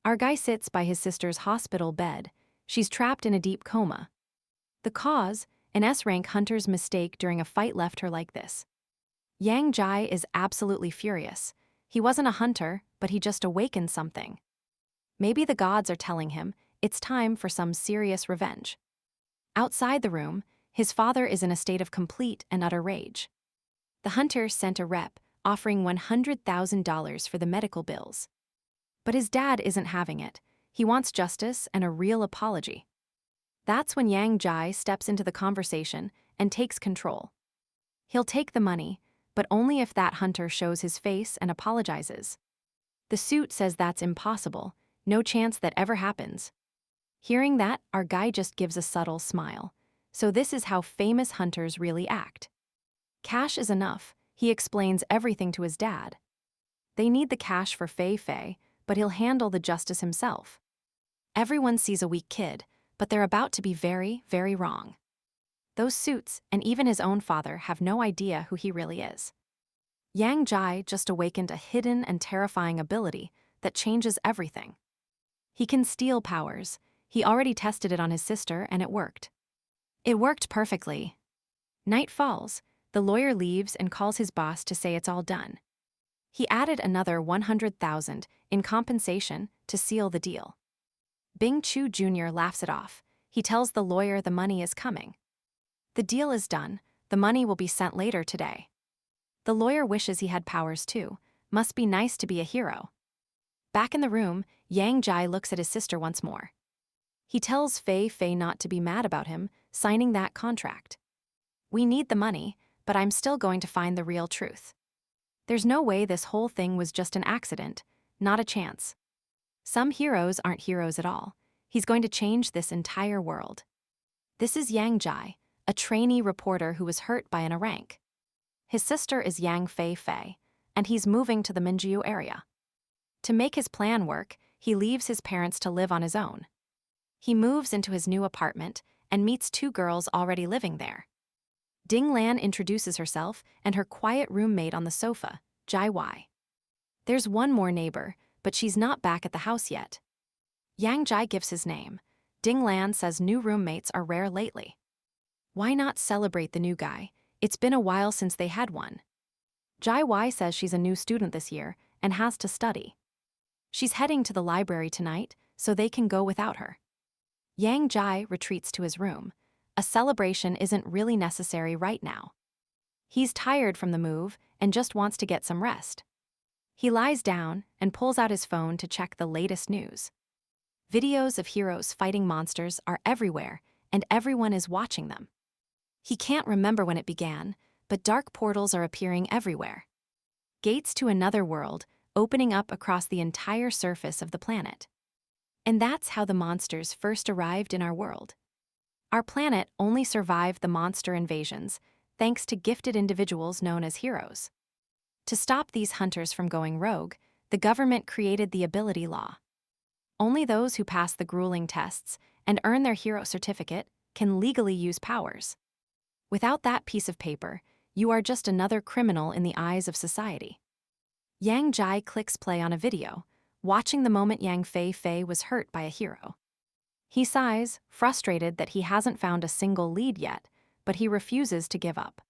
Our guy sits by his sister's hospital bed. She's trapped in a deep coma. The cause? An S-rank hunter's mistake during a fight left her like this. Yang Jai is absolutely furious. He wasn't a hunter, but he just awakened something. Maybe the gods are telling him it's time for some serious revenge. Outside the room, his father is in a state of complete and utter rage. The hunter sent a rep, offering $100,000 for the medical bills. But his dad isn't having it. He wants justice and a real apology. That's when Yang Jai steps into the conversation and takes control. He'll take the money, but only if that hunter shows his face and apologizes. The suit says that's impossible, no chance that ever happens. Hearing that, our guy just gives a subtle smile. So this is how famous hunters really act. Cash is enough. He explains everything to his dad. They need the cash for Fei Fei, but he'll handle the justice himself. Everyone sees a weak kid, but they're about to be very, very wrong. Those suits, and even his own father, have no idea who he really is. Yang Jai just awakened a hidden and terrifying ability that changes everything. He can steal powers. He already tested it on his sister, and it worked. It worked perfectly. Night falls. The lawyer leaves and calls his boss to say it's all done. He added another $100,000 in compensation to seal the deal. Bing Chu Jr. laughs it off. He tells the lawyer the money is coming. The deal is done. The money will be sent later today. The lawyer wishes he had powers too. Must be nice to be a hero. Back in the room, Yang Jai looks at his sister once more. He tells Fei Fei not to be mad about him signing that contract. We need the money, but I'm still going to find the real truth. There's no way this whole thing was just an accident, not a chance. Some heroes aren't heroes at all. He's going to change this entire world. This is Yang Jai, a trainee reporter who was hurt by an rank. His sister is Yang Fei Fei, and he's moving to the Minjiu area. To make his plan work, he leaves his parents to live on his own. He moves into his new apartment and meets two girls already living there. Ding Lan introduces herself and her quiet roommate on the sofa, Jai Wai. There's one more neighbor, but she's not back at the house yet. Yang Jai gives his name. Ding Lan says new roommates are rare lately. Why not celebrate the new guy? It's been a while since they had one. Jai Wai says she's a new student this year and has to study. She's heading to the library tonight, so they can go without her. Yang Jai retreats to his room. A celebration isn't really necessary right now. He's tired from the move and just wants to get some rest. He lies down and pulls out his phone to check the latest news. Videos of heroes fighting monsters are everywhere, and everyone is watching them. He can't remember when it began, but dark portals are appearing everywhere. Gates to another world, opening up across the entire surface of the planet. And that's how the monsters first arrived in our world. Our planet only survived the monster invasions, thanks to gifted individuals known as heroes. To stop these hunters from going rogue, the government created the ability law. Only those who pass the grueling tests and earn their hero certificate can legally use powers. Without that piece of paper, you are just another criminal in the eyes of society. Yang Jai clicks play on a video, watching the moment Yang Fei Fei was hurt by a hero. He sighs, frustrated that he hasn't found a single lead yet, but he refuses to give up.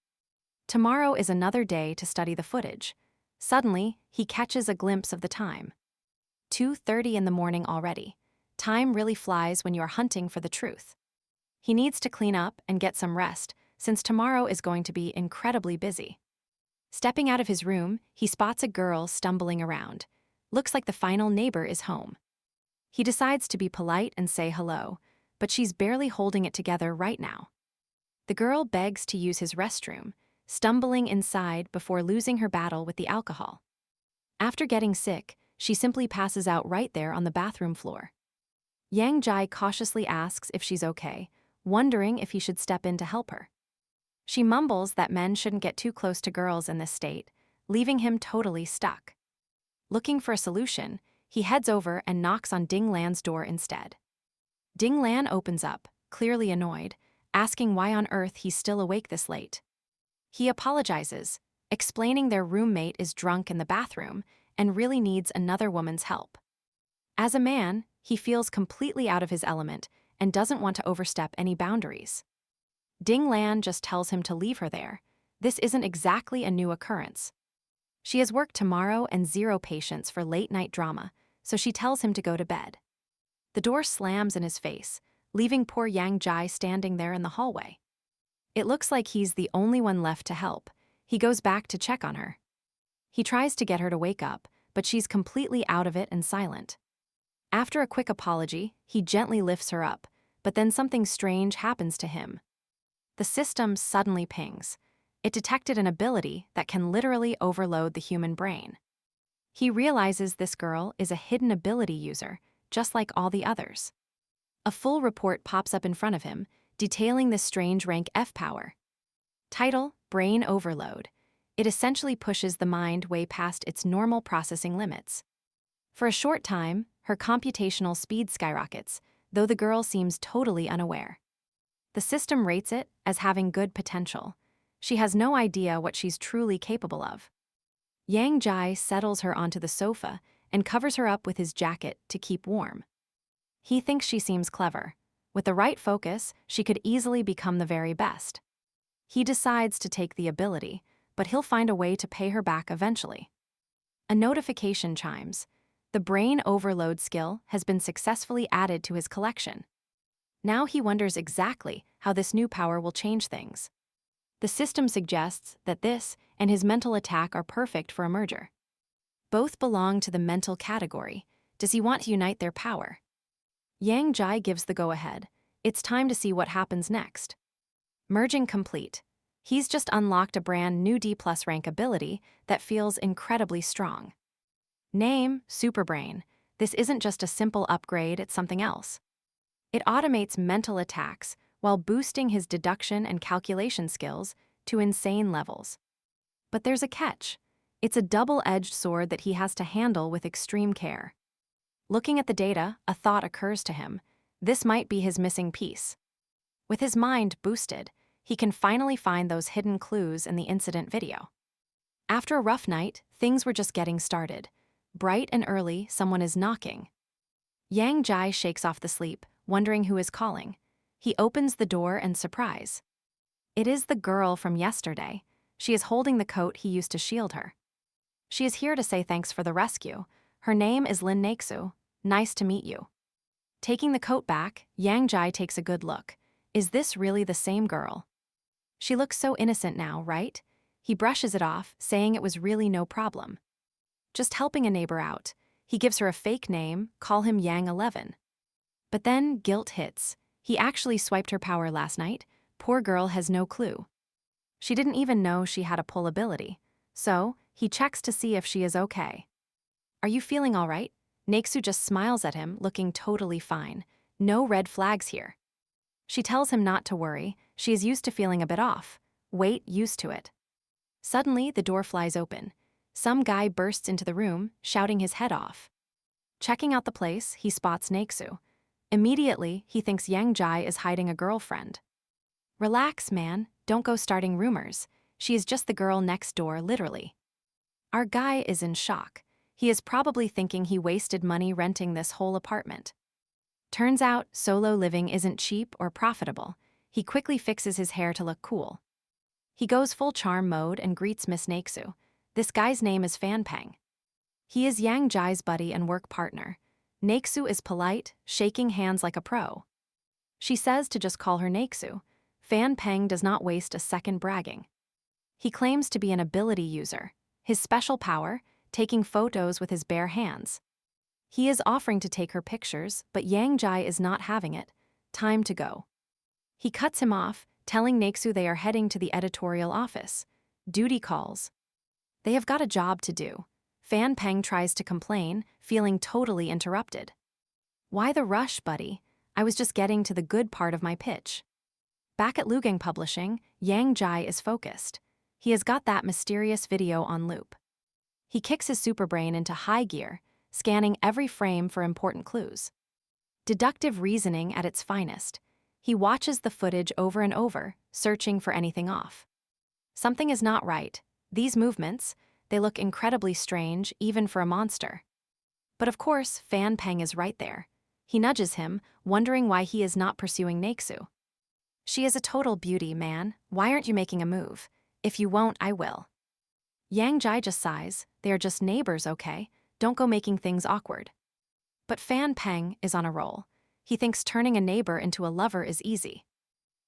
Tomorrow is another day to study the footage. Suddenly, he catches a glimpse of the time. 2:30 in the morning already. Time really flies when you're hunting for the truth. He needs to clean up and get some rest, since tomorrow is going to be incredibly busy. Stepping out of his room, he spots a girl stumbling around. Looks like the final neighbor is home. He decides to be polite and say hello, but she's barely holding it together right now. The girl begs to use his restroom, stumbling inside before losing her battle with the alcohol. After getting sick, she simply passes out right there on the bathroom floor. Yang Jai cautiously asks if she's okay, wondering if he should step in to help her. She mumbles that men shouldn't get too close to girls in this state, leaving him totally stuck. Looking for a solution, he heads over and knocks on Ding Lan's door instead. Ding Lan opens up, clearly annoyed, asking why on earth he's still awake this late. He apologizes, explaining their roommate is drunk in the bathroom and really needs another woman's help. As a man, he feels completely out of his element and doesn't want to overstep any boundaries. Ding Lan just tells him to leave her there. This isn't exactly a new occurrence. She has work tomorrow and zero patience for late-night drama, so she tells him to go to bed. The door slams in his face, leaving poor Yang Jai standing there in the hallway. It looks like he's the only one left to help. He goes back to check on her. He tries to get her to wake up, but she's completely out of it and silent. After a quick apology, he gently lifts her up, but then something strange happens to him. The system suddenly pings. It detected an ability that can literally overload the human brain. He realizes this girl is a hidden ability user, just like all the others. A full report pops up in front of him, detailing this strange rank F power. Title: Brain Overload. It essentially pushes the mind way past its normal processing limits. For a short time, her computational speed skyrockets, though the girl seems totally unaware. The system rates it as having good potential. She has no idea what she's truly capable of. Yang Jai settles her onto the sofa and covers her up with his jacket to keep warm. He thinks she seems clever. With the right focus, she could easily become the very best. He decides to take the ability, but he'll find a way to pay her back eventually. A notification chimes. The brain overload skill has been successfully added to his collection. Now he wonders exactly how this new power will change things. The system suggests that this and his mental attack are perfect for a merger. Both belong to the mental category. Does he want to unite their power? Yang Jai gives the go-ahead. It's time to see what happens next. Merging complete. He's just unlocked a brand new D+ rank ability that feels incredibly strong. Name: Superbrain. This isn't just a simple upgrade, it's something else. It automates mental attacks while boosting his deduction and calculation skills to insane levels. But there's a catch. It's a double-edged sword that he has to handle with extreme care. Looking at the data, a thought occurs to him. This might be his missing piece. With his mind boosted, he can finally find those hidden clues in the incident video. After a rough night, things were just getting started. Bright and early, someone is knocking. Yang Jai shakes off the sleep, wondering who is calling. He opens the door and surprise. It is the girl from yesterday. She is holding the coat he used to shield her. She is here to say thanks for the rescue. Her name is Lin Naixu. Nice to meet you. Taking the coat back, Yang Jai takes a good look. Is this really the same girl? She looks so innocent now, right? He brushes it off, saying it was really no problem. Just helping a neighbor out. He gives her a fake name, call him Yang 11. But then guilt hits. He actually swiped her power last night. Poor girl has no clue. She didn't even know she had a pull ability. So, he checks to see if she is okay. Are you feeling all right? Naixu just smiles at him, looking totally fine. No red flags here. She tells him not to worry. She is used to feeling a bit off. Wait, used to it. Suddenly, the door flies open. Some guy bursts into the room, shouting his head off. Checking out the place, he spots Naixu. Immediately, he thinks Yang Jai is hiding a girlfriend. Relax, man. Don't go starting rumors. She is just the girl next door, literally. Our guy is in shock. He is probably thinking he wasted money renting this whole apartment. Turns out, solo living isn't cheap or profitable. He quickly fixes his hair to look cool. He goes full charm mode and greets Miss Naixu. This guy's name is Fan Peng. He is Yang Jai's buddy and work partner. Naixu is polite, shaking hands like a pro. She says to just call her Naixu. Fan Peng does not waste a second bragging. He claims to be an ability user. His special power, taking photos with his bare hands. He is offering to take her pictures, but Yang Jai is not having it. Time to go. He cuts him off, telling Naixu they are heading to the editorial office. Duty calls. They have got a job to do. Fan Peng tries to complain, feeling totally interrupted. Why the rush, buddy? I was just getting to the good part of my pitch. Back at Lugang Publishing, Yang Jai is focused. He has got that mysterious video on loop. He kicks his superbrain into high gear, scanning every frame for important clues. Deductive reasoning at its finest. He watches the footage over and over, searching for anything off. Something is not right. These movements, they look incredibly strange even for a monster. But of course, Fan Peng is right there. He nudges him, wondering why he is not pursuing Naexu. She is a total beauty, man. Why aren't you making a move? If you won't, I will. Yang Jai just sighs. They are just neighbors, okay? Don't go making things awkward. But Fan Peng is on a roll. He thinks turning a neighbor into a lover is easy.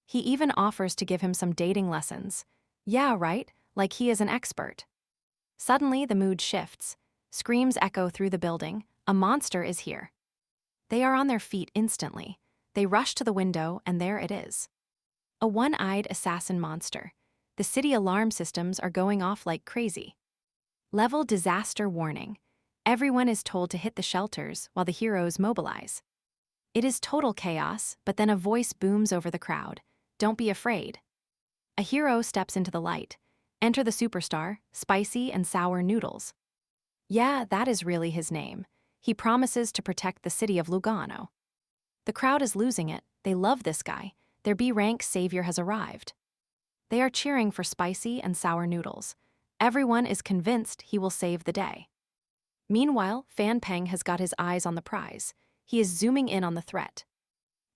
He even offers to give him some dating lessons. Yeah, right, like he is an expert. Suddenly, the mood shifts. Screams echo through the building. A monster is here. They are on their feet instantly. They rush to the window, and there it is. A one-eyed assassin monster. The city alarm systems are going off like crazy. Level disaster warning. Everyone is told to hit the shelters while the heroes mobilize. It is total chaos, but then a voice booms over the crowd. Don't be afraid. A hero steps into the light. Enter the superstar, Spicy and Sour Noodles. Yeah, that is really his name. He promises to protect the city of Lugano. The crowd is losing it. They love this guy. Their B-rank savior has arrived. They are cheering for Spicy and Sour Noodles. Everyone is convinced he will save the day. Meanwhile, Fan Peng has got his eyes on the prize. He is zooming in on the threat.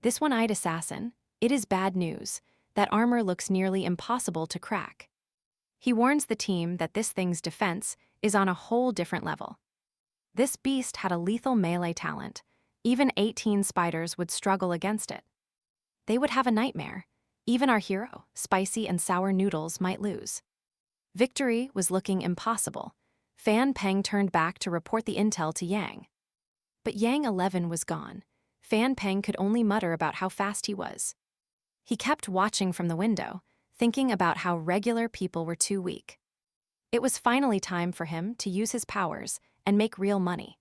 This one-eyed assassin, it is bad news. That armor looks nearly impossible to crack. He warns the team that this thing's defense is on a whole different level. This beast had a lethal melee talent. Even 18 spiders would struggle against it. They would have a nightmare. Even our hero, Spicy and Sour Noodles, might lose. Victory was looking impossible. Fan Peng turned back to report the intel to Yang. But Yang 11 was gone. Fan Peng could only mutter about how fast he was. He kept watching from the window, thinking about how regular people were too weak. It was finally time for him to use his powers and make real money.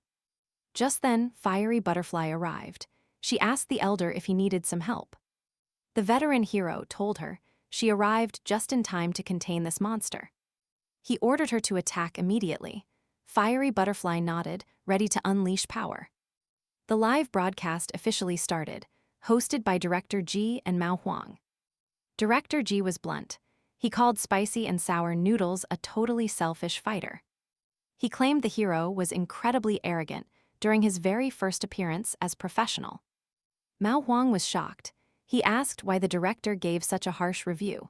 Just then, Fiery Butterfly arrived. She asked the elder if he needed some help. The veteran hero told her she arrived just in time to contain this monster. He ordered her to attack immediately. Fiery Butterfly nodded, ready to unleash power. The live broadcast officially started, hosted by Director Ji and Mao Huang. Director Ji was blunt. He called Spicy and Sour Noodles a totally selfish fighter. He claimed the hero was incredibly arrogant during his very first appearance as professional. Mao Huang was shocked. He asked why the director gave such a harsh review.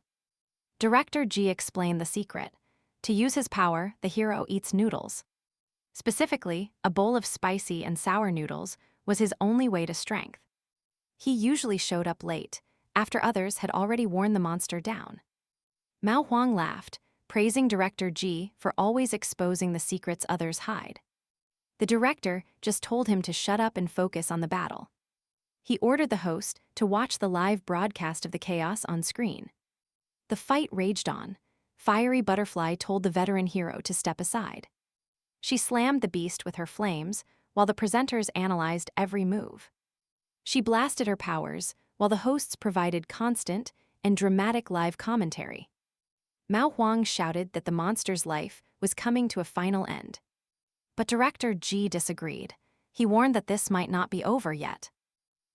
Director Ji explained the secret. To use his power, the hero eats noodles. Specifically, a bowl of spicy and sour noodles was his only way to strength. He usually showed up late, after others had already worn the monster down. Mao Huang laughed, praising Director Ji for always exposing the secrets others hide. The director just told him to shut up and focus on the battle. He ordered the host to watch the live broadcast of the chaos on screen. The fight raged on. Fiery Butterfly told the veteran hero to step aside. She slammed the beast with her flames while the presenters analyzed every move. She blasted her powers while the hosts provided constant and dramatic live commentary. Mao Huang shouted that the monster's life was coming to a final end. But Director Ji disagreed. He warned that this might not be over yet.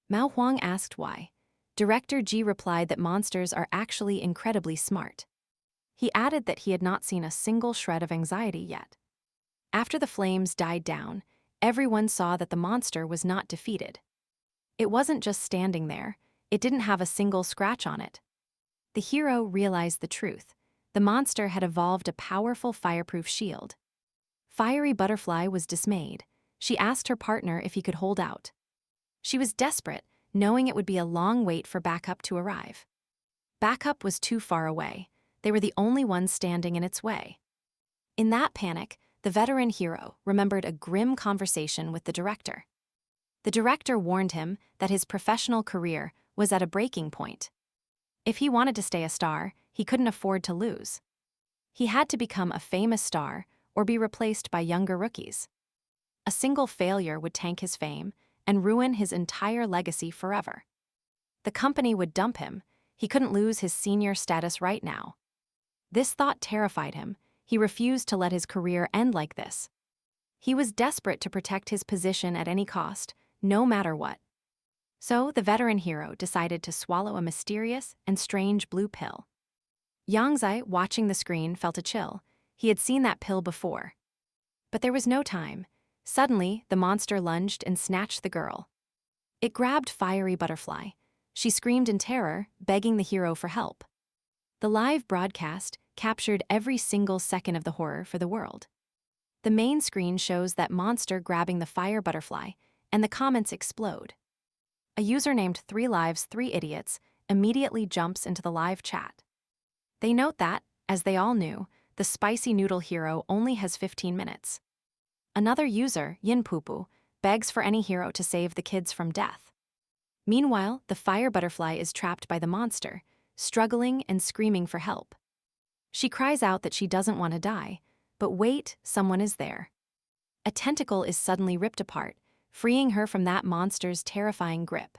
Mao Huang asked why. Director Ji replied that monsters are actually incredibly smart. He added that he had not seen a single shred of anxiety yet. After the flames died down, everyone saw that the monster was not defeated. It wasn't just standing there, it didn't have a single scratch on it. The hero realized the truth. The monster had evolved a powerful fireproof shield. Fiery Butterfly was dismayed. She asked her partner if he could hold out. She was desperate, knowing it would be a long wait for backup to arrive. Backup was too far away. They were the only ones standing in its way. In that panic, the veteran hero remembered a grim conversation with the director. The director warned him that his professional career was at a breaking point. If he wanted to stay a star, he couldn't afford to lose. He had to become a famous star or be replaced by younger rookies. A single failure would tank his fame and ruin his entire legacy forever. The company would dump him. He couldn't lose his senior status right now. This thought terrified him. He refused to let his career end like this. He was desperate to protect his position at any cost, no matter what. So the veteran hero decided to swallow a mysterious and strange blue pill. Yang Zai, watching the screen, felt a chill. He had seen that pill before. But there was no time. Suddenly, the monster lunged and snatched the girl. It grabbed Fiery Butterfly. She screamed in terror, begging the hero for help. The live broadcast captured every single second of the horror for the world. The main screen shows that monster grabbing the fire butterfly, and the comments explode. A user named 3lives3idiots immediately jumps into the live chat. They note that, as they all knew, the spicy noodle hero only has 15 minutes. Another user, Yinpupu, begs for any hero to save the kids from death. Meanwhile, the fire butterfly is trapped by the monster, struggling and screaming for help. She cries out that she doesn't want to die, but wait, someone is there. A tentacle is suddenly ripped apart, freeing her from that monster's terrifying grip.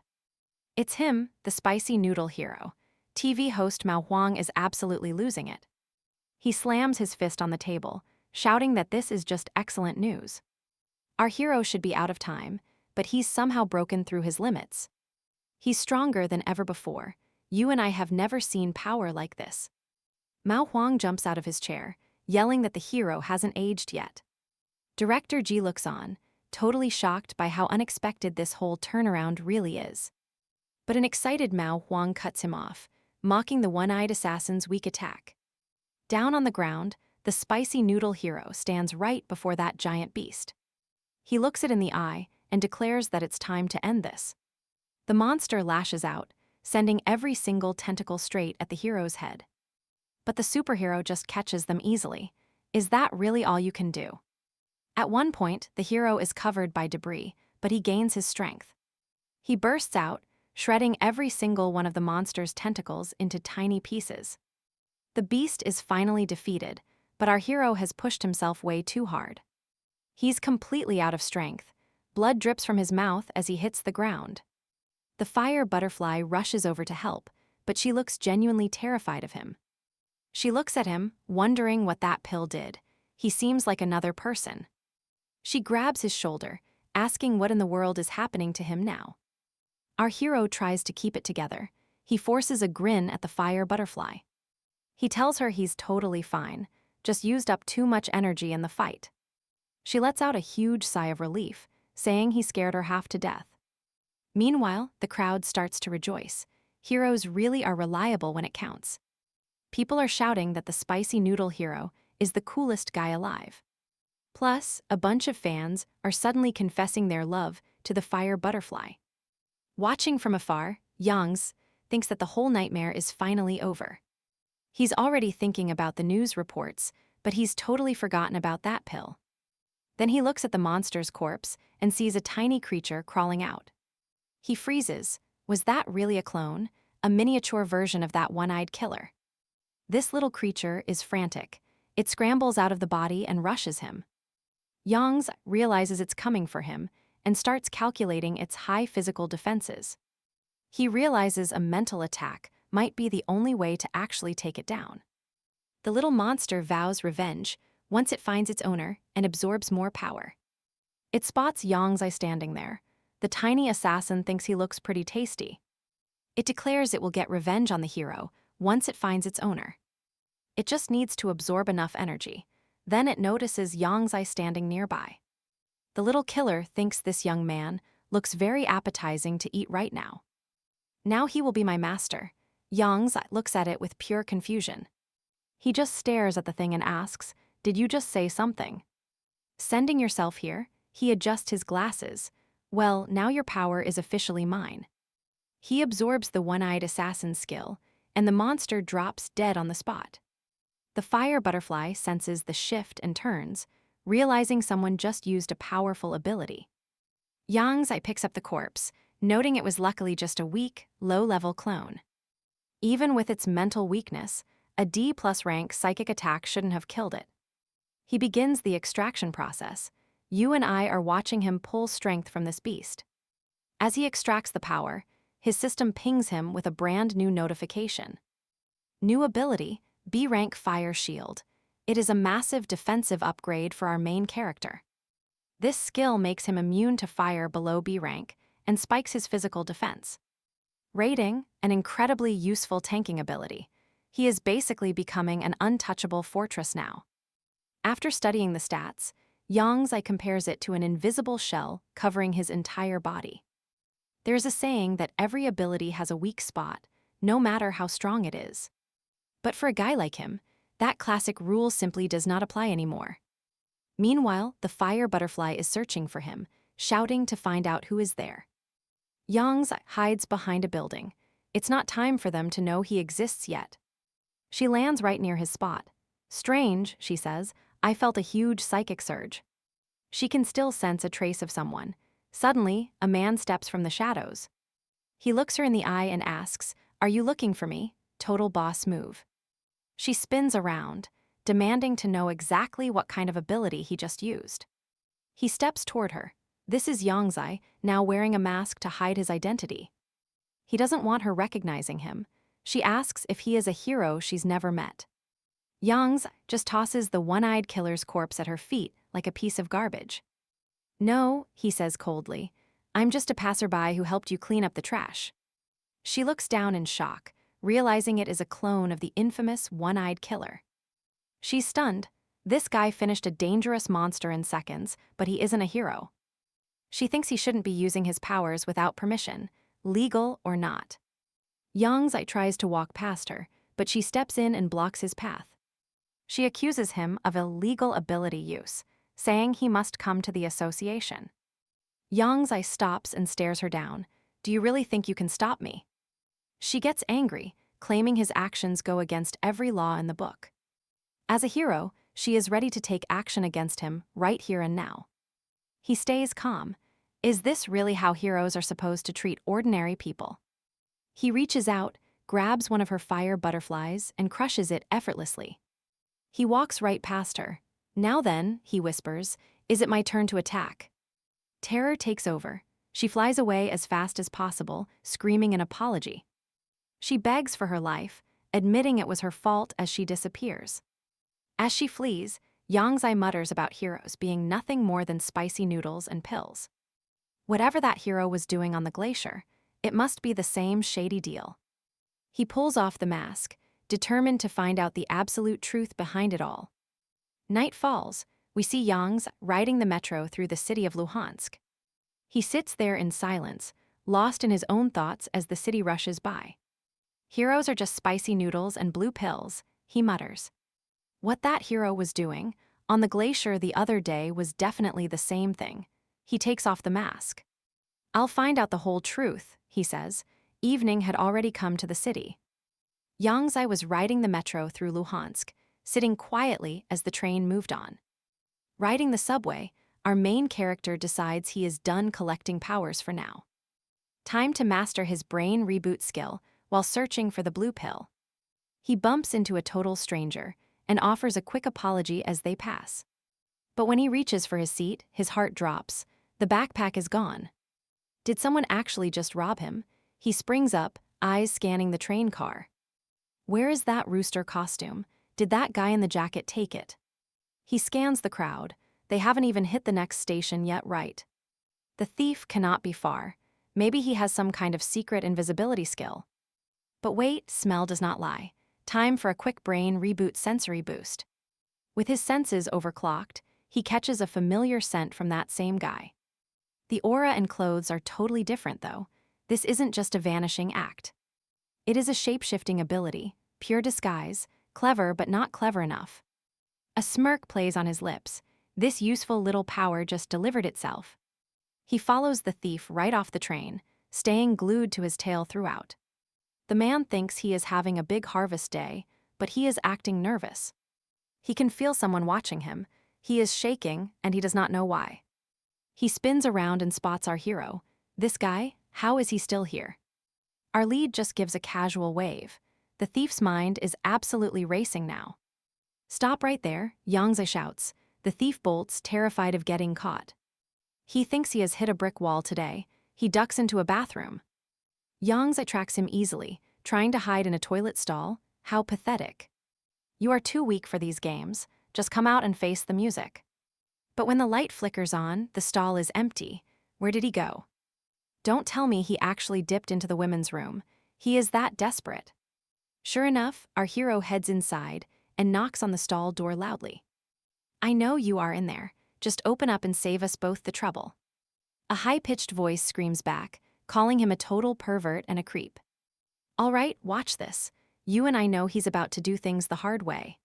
It's him, the spicy noodle hero. TV host Mao Huang is absolutely losing it. He slams his fist on the table, shouting that this is just excellent news. Our hero should be out of time, but he's somehow broken through his limits. He's stronger than ever before. You and I have never seen power like this. Mao Huang jumps out of his chair, yelling that the hero hasn't aged yet. Director Ji looks on, totally shocked by how unexpected this whole turnaround really is. But an excited Mao Huang cuts him off, mocking the one-eyed assassin's weak attack. Down on the ground, the spicy noodle hero stands right before that giant beast. He looks it in the eye and declares that it's time to end this. The monster lashes out, sending every single tentacle straight at the hero's head. But the superhero just catches them easily. Is that really all you can do? At one point, the hero is covered by debris, but he gains his strength. He bursts out, shredding every single one of the monster's tentacles into tiny pieces. The beast is finally defeated, but our hero has pushed himself way too hard. He's completely out of strength. Blood drips from his mouth as he hits the ground. The fire butterfly rushes over to help, but she looks genuinely terrified of him. She looks at him, wondering what that pill did. He seems like another person. She grabs his shoulder, asking what in the world is happening to him now. Our hero tries to keep it together. He forces a grin at the fire butterfly. He tells her he's totally fine, just used up too much energy in the fight. She lets out a huge sigh of relief, saying he scared her half to death. Meanwhile, the crowd starts to rejoice. Heroes really are reliable when it counts. People are shouting that the spicy noodle hero is the coolest guy alive. Plus, a bunch of fans are suddenly confessing their love to the fire butterfly. Watching from afar, Yangs thinks that the whole nightmare is finally over. He's already thinking about the news reports, but he's totally forgotten about that pill. Then he looks at the monster's corpse and sees a tiny creature crawling out. He freezes. Was that really a clone? A miniature version of that one-eyed killer? This little creature is frantic. It scrambles out of the body and rushes him. Yangs realizes it's coming for him and starts calculating its high physical defenses. He realizes a mental attack might be the only way to actually take it down. The little monster vows revenge once it finds its owner and absorbs more power. It spots Yangzai standing there. The tiny assassin thinks he looks pretty tasty. It declares it will get revenge on the hero once it finds its owner. It just needs to absorb enough energy. Then it notices Yangzai standing nearby. The little killer thinks this young man looks very appetizing to eat right now. Now he will be my master. Yangzai looks at it with pure confusion. He just stares at the thing and asks, "Did you just say something?" Sending yourself here, he adjusts his glasses. Well, now your power is officially mine. He absorbs the one-eyed assassin skill, and the monster drops dead on the spot. The fire butterfly senses the shift and turns, realizing someone just used a powerful ability. Yangzai picks up the corpse, noting it was luckily just a weak, low-level clone. Even with its mental weakness, a D+ rank psychic attack shouldn't have killed it. He begins the extraction process. You and I are watching him pull strength from this beast. As he extracts the power, his system pings him with a brand new notification. New ability, B rank Fire Shield. It is a massive defensive upgrade for our main character. This skill makes him immune to fire below B rank and spikes his physical defense. Rating, an incredibly useful tanking ability. He is basically becoming an untouchable fortress now. After studying the stats, Yang compares it to an invisible shell covering his entire body. There's a saying that every ability has a weak spot, no matter how strong it is. But for a guy like him, that classic rule simply does not apply anymore. Meanwhile, the fire butterfly is searching for him, shouting to find out who is there. Yang hides behind a building. It's not time for them to know he exists yet. She lands right near his spot. Strange, she says, I felt a huge psychic surge. She can still sense a trace of someone. Suddenly, a man steps from the shadows. He looks her in the eye and asks, Are you looking for me? Total boss move. She spins around, demanding to know exactly what kind of ability he just used. He steps toward her. This is Yangzai, now wearing a mask to hide his identity. He doesn't want her recognizing him. She asks if he is a hero she's never met. Yang just tosses the one-eyed killer's corpse at her feet like a piece of garbage. No, he says coldly, I'm just a passerby who helped you clean up the trash. She looks down in shock, realizing it is a clone of the infamous one-eyed killer. She's stunned. This guy finished a dangerous monster in seconds, but he isn't a hero. She thinks he shouldn't be using his powers without permission, legal or not. Yang tries to walk past her, but she steps in and blocks his path. She accuses him of illegal ability use, saying he must come to the association. Yang stops and stares her down. Do you really think you can stop me? She gets angry, claiming his actions go against every law in the book. As a hero, she is ready to take action against him right here and now. He stays calm. Is this really how heroes are supposed to treat ordinary people? He reaches out, grabs one of her fire butterflies, and crushes it effortlessly. He walks right past her. Now then, he whispers, is it my turn to attack? Terror takes over. She flies away as fast as possible, screaming an apology. She begs for her life, admitting it was her fault as she disappears. As she flees, Yangzai mutters about heroes being nothing more than spicy noodles and pills. Whatever that hero was doing on the glacier, it must be the same shady deal. He pulls off the mask, determined to find out the absolute truth behind it all. Night falls. We see Yang riding the metro through the city of Luhansk. He sits there in silence, lost in his own thoughts as the city rushes by. Heroes are just spicy noodles and blue pills, he mutters. What that hero was doing on the glacier the other day was definitely the same thing. He takes off the mask. I'll find out the whole truth, he says. Evening had already come to the city. Yangzai was riding the metro through Luhansk, sitting quietly as the train moved on. Riding the subway, our main character decides he is done collecting powers for now. Time to master his brain reboot skill while searching for the blue pill. He bumps into a total stranger and offers a quick apology as they pass. But when he reaches for his seat, his heart drops. The backpack is gone. Did someone actually just rob him? He springs up, eyes scanning the train car. Where is that rooster costume? Did that guy in the jacket take it? He scans the crowd. They haven't even hit the next station yet, right? The thief cannot be far. Maybe he has some kind of secret invisibility skill. But wait, smell does not lie. Time for a quick brain reboot sensory boost. With his senses overclocked, he catches a familiar scent from that same guy. The aura and clothes are totally different, though. This isn't just a vanishing act. It is a shape-shifting ability, pure disguise, clever but not clever enough. A smirk plays on his lips. This useful little power just delivered itself. He follows the thief right off the train, staying glued to his tail throughout. The man thinks he is having a big harvest day, but he is acting nervous. He can feel someone watching him. He is shaking, and he does not know why. He spins around and spots our hero. This guy, how is he still here? Our lead just gives a casual wave. The thief's mind is absolutely racing now. Stop right there, Yangzai shouts. The thief bolts, terrified of getting caught. He thinks he has hit a brick wall today. He ducks into a bathroom. Yangzai tracks him easily, trying to hide in a toilet stall. How pathetic. You are too weak for these games. Just come out and face the music. But when the light flickers on, the stall is empty. Where did he go? Don't tell me he actually dipped into the women's room. He is that desperate. Sure enough, our hero heads inside and knocks on the stall door loudly. I know you are in there. Just open up and save us both the trouble. A high-pitched voice screams back, calling him a total pervert and a creep. All right, watch this. You and I know he's about to do things the hard way.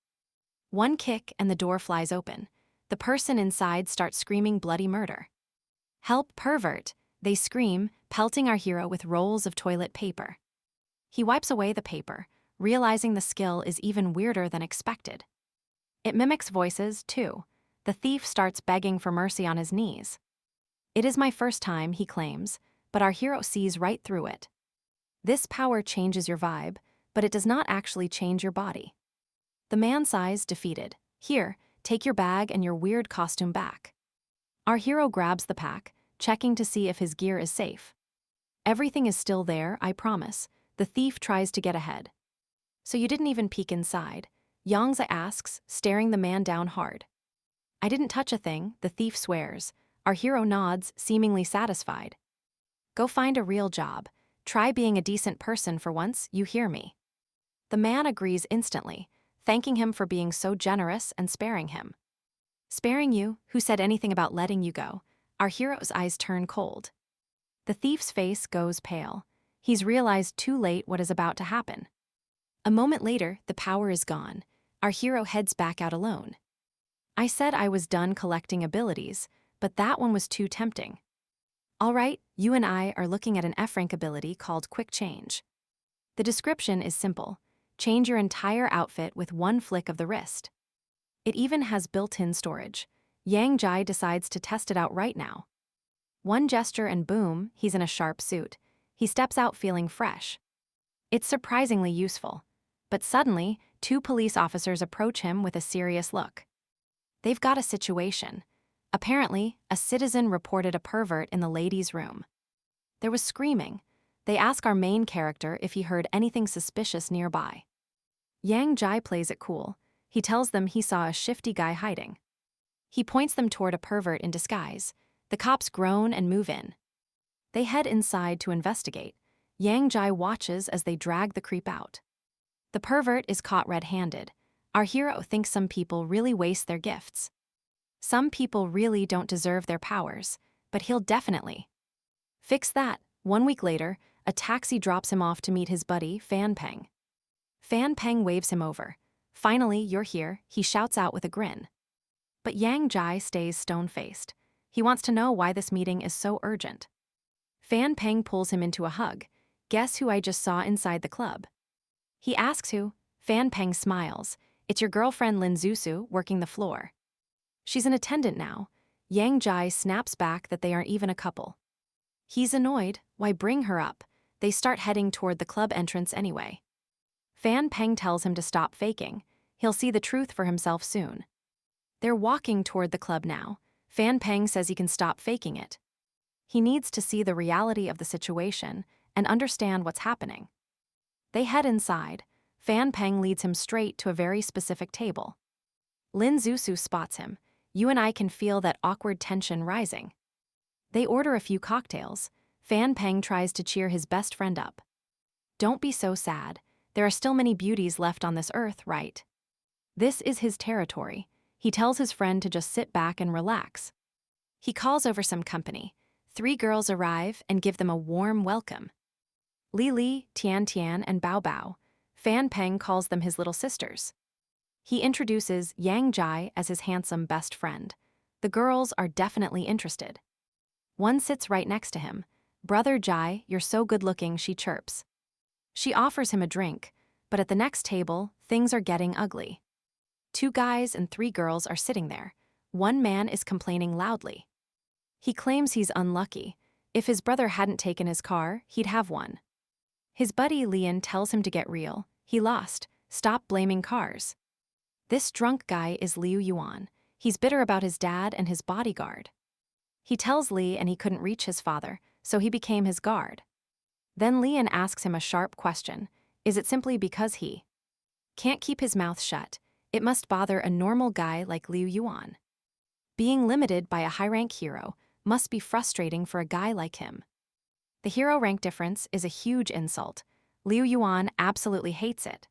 One kick and the door flies open. The person inside starts screaming bloody murder. Help, pervert, they scream, pelting our hero with rolls of toilet paper. He wipes away the paper, realizing the skill is even weirder than expected. It mimics voices, too. The thief starts begging for mercy on his knees. It is my first time, he claims, but our hero sees right through it. This power changes your vibe, but it does not actually change your body. The man sighs, defeated. Here, take your bag and your weird costume back. Our hero grabs the pack, checking to see if his gear is safe. Everything is still there, I promise. The thief tries to get ahead. So you didn't even peek inside? Yongza asks, staring the man down hard. I didn't touch a thing, the thief swears. Our hero nods, seemingly satisfied. Go find a real job. Try being a decent person for once, you hear me. The man agrees instantly, thanking him for being so generous and sparing him. Sparing you? Who said anything about letting you go? Our hero's eyes turn cold. The thief's face goes pale. He's realized too late what is about to happen. A moment later, the power is gone. Our hero heads back out alone. I said I was done collecting abilities, but that one was too tempting. All right, you and I are looking at an F-rank ability called Quick Change. The description is simple. Change your entire outfit with one flick of the wrist. It even has built-in storage. Yang Jai decides to test it out right now. One gesture and boom, he's in a sharp suit. He steps out feeling fresh. It's surprisingly useful. But suddenly, two police officers approach him with a serious look. They've got a situation. Apparently, a citizen reported a pervert in the ladies' room. There was screaming. They ask our main character if he heard anything suspicious nearby. Yang Jai plays it cool. He tells them he saw a shifty guy hiding. He points them toward a pervert in disguise. The cops groan and move in. They head inside to investigate. Yang Jai watches as they drag the creep out. The pervert is caught red-handed. Our hero thinks some people really waste their gifts. Some people really don't deserve their powers, but he'll definitely fix that. 1 week later, a taxi drops him off to meet his buddy, Fan Peng. Fan Peng waves him over. Finally, you're here, he shouts out with a grin. But Yang Jai stays stone-faced. He wants to know why this meeting is so urgent. Fan Peng pulls him into a hug. Guess who I just saw inside the club? He asks who. Fan Peng smiles. It's your girlfriend Lin Zusu working the floor. She's an attendant now. Yang Jai snaps back that they aren't even a couple. He's annoyed. Why bring her up? They start heading toward the club entrance anyway. Fan Peng tells him to stop faking. He'll see the truth for himself soon. They're walking toward the club now. Fan Peng says he can stop faking it. He needs to see the reality of the situation and understand what's happening. They head inside. Fan Peng leads him straight to a very specific table. Lin Zusu spots him. You and I can feel that awkward tension rising. They order a few cocktails. Fan Peng tries to cheer his best friend up. Don't be so sad. There are still many beauties left on this earth, right? This is his territory. He tells his friend to just sit back and relax. He calls over some company. 3 girls arrive and give them a warm welcome. Li Li, Tian Tian, and Bao Bao. Fan Peng calls them his little sisters. He introduces Yang Jai as his handsome best friend. The girls are definitely interested. One sits right next to him. Brother Jai, you're so good-looking, she chirps. She offers him a drink, but at the next table, things are getting ugly. 2 guys and 3 girls are sitting there. One man is complaining loudly. He claims he's unlucky. If his brother hadn't taken his car, he'd have one. His buddy Lian tells him to get real. He lost. Stop blaming cars. This drunk guy is Liu Yuan. He's bitter about his dad and his bodyguard. He tells Li and he couldn't reach his father, so he became his guard. Then Lian asks him a sharp question. Is it simply because he can't keep his mouth shut? It must bother a normal guy like Liu Yuan. Being limited by a high-rank hero must be frustrating for a guy like him. The hero rank difference is a huge insult. Liu Yuan absolutely hates it.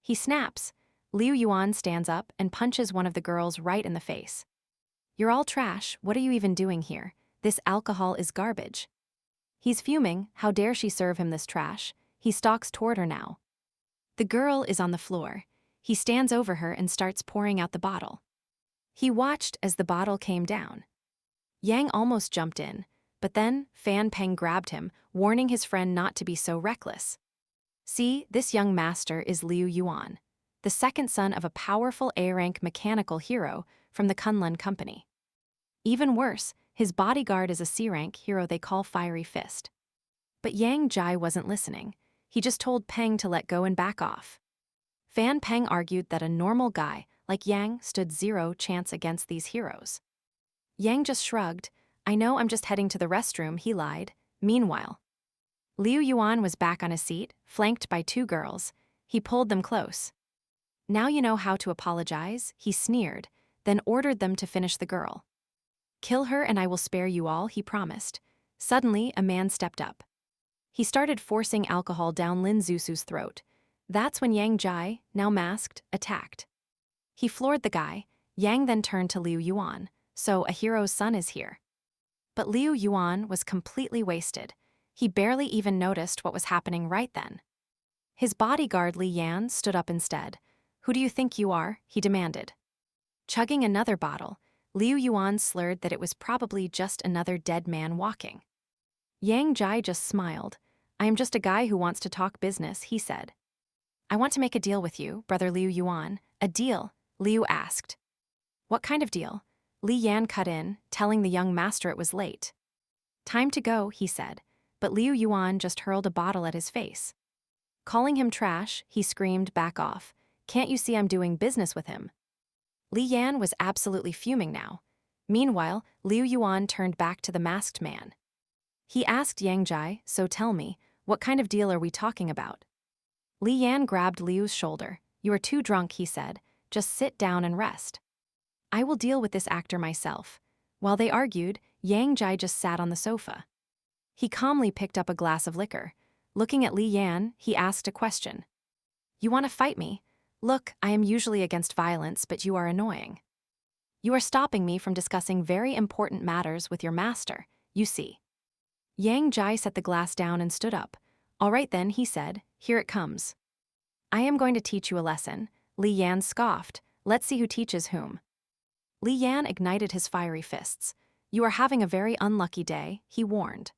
He snaps. Liu Yuan stands up and punches one of the girls right in the face. "You're all trash, what are you even doing here? This alcohol is garbage." He's fuming, how dare she serve him this trash? He stalks toward her now. The girl is on the floor. He stands over her and starts pouring out the bottle. He watched as the bottle came down. Yang almost jumped in, but then Fan Peng grabbed him, warning his friend not to be so reckless. See, this young master is Liu Yuan, the second son of a powerful A-rank mechanical hero from the Kunlun Company. Even worse, his bodyguard is a C-rank hero they call Fiery Fist. But Yang Jai wasn't listening. He just told Peng to let go and back off. Fan Peng argued that a normal guy like Yang stood zero chance against these heroes. Yang just shrugged. "I know, I'm just heading to the restroom," he lied. Meanwhile, Liu Yuan was back on his seat, flanked by two girls. He pulled them close. "Now you know how to apologize," he sneered, then ordered them to finish the girl. "Kill her and I will spare you all," he promised. Suddenly, a man stepped up. He started forcing alcohol down Lin Zusu's throat. That's when Yang Jai, now masked, attacked. He floored the guy. Yang then turned to Liu Yuan. "So, a hero's son is here." But Liu Yuan was completely wasted. He barely even noticed what was happening right then. His bodyguard Li Yan stood up instead. "Who do you think you are?" he demanded. Chugging another bottle, Liu Yuan slurred that it was probably just another dead man walking. Yang Jai just smiled. "I am just a guy who wants to talk business," he said. "I want to make a deal with you, brother Liu Yuan." "A deal?" Liu asked. "What kind of deal?" Li Yan cut in, telling the young master it was late. "Time to go," he said, but Liu Yuan just hurled a bottle at his face. Calling him trash, he screamed, "Back off. Can't you see I'm doing business with him?" Li Yan was absolutely fuming now. Meanwhile, Liu Yuan turned back to the masked man. He asked Yang Jai, "So tell me, what kind of deal are we talking about?" Li Yan grabbed Liu's shoulder. "You are too drunk," he said. "Just sit down and rest. I will deal with this actor myself." While they argued, Yang Jai just sat on the sofa. He calmly picked up a glass of liquor. Looking at Li Yan, he asked a question. "You want to fight me? Look, I am usually against violence, but you are annoying. You are stopping me from discussing very important matters with your master, you see." Yang Jai set the glass down and stood up. "All right then," he said, "here it comes. I am going to teach you a lesson." Li Yan scoffed. "Let's see who teaches whom." Li Yan ignited his fiery fists. "You are having a very unlucky day," he warned.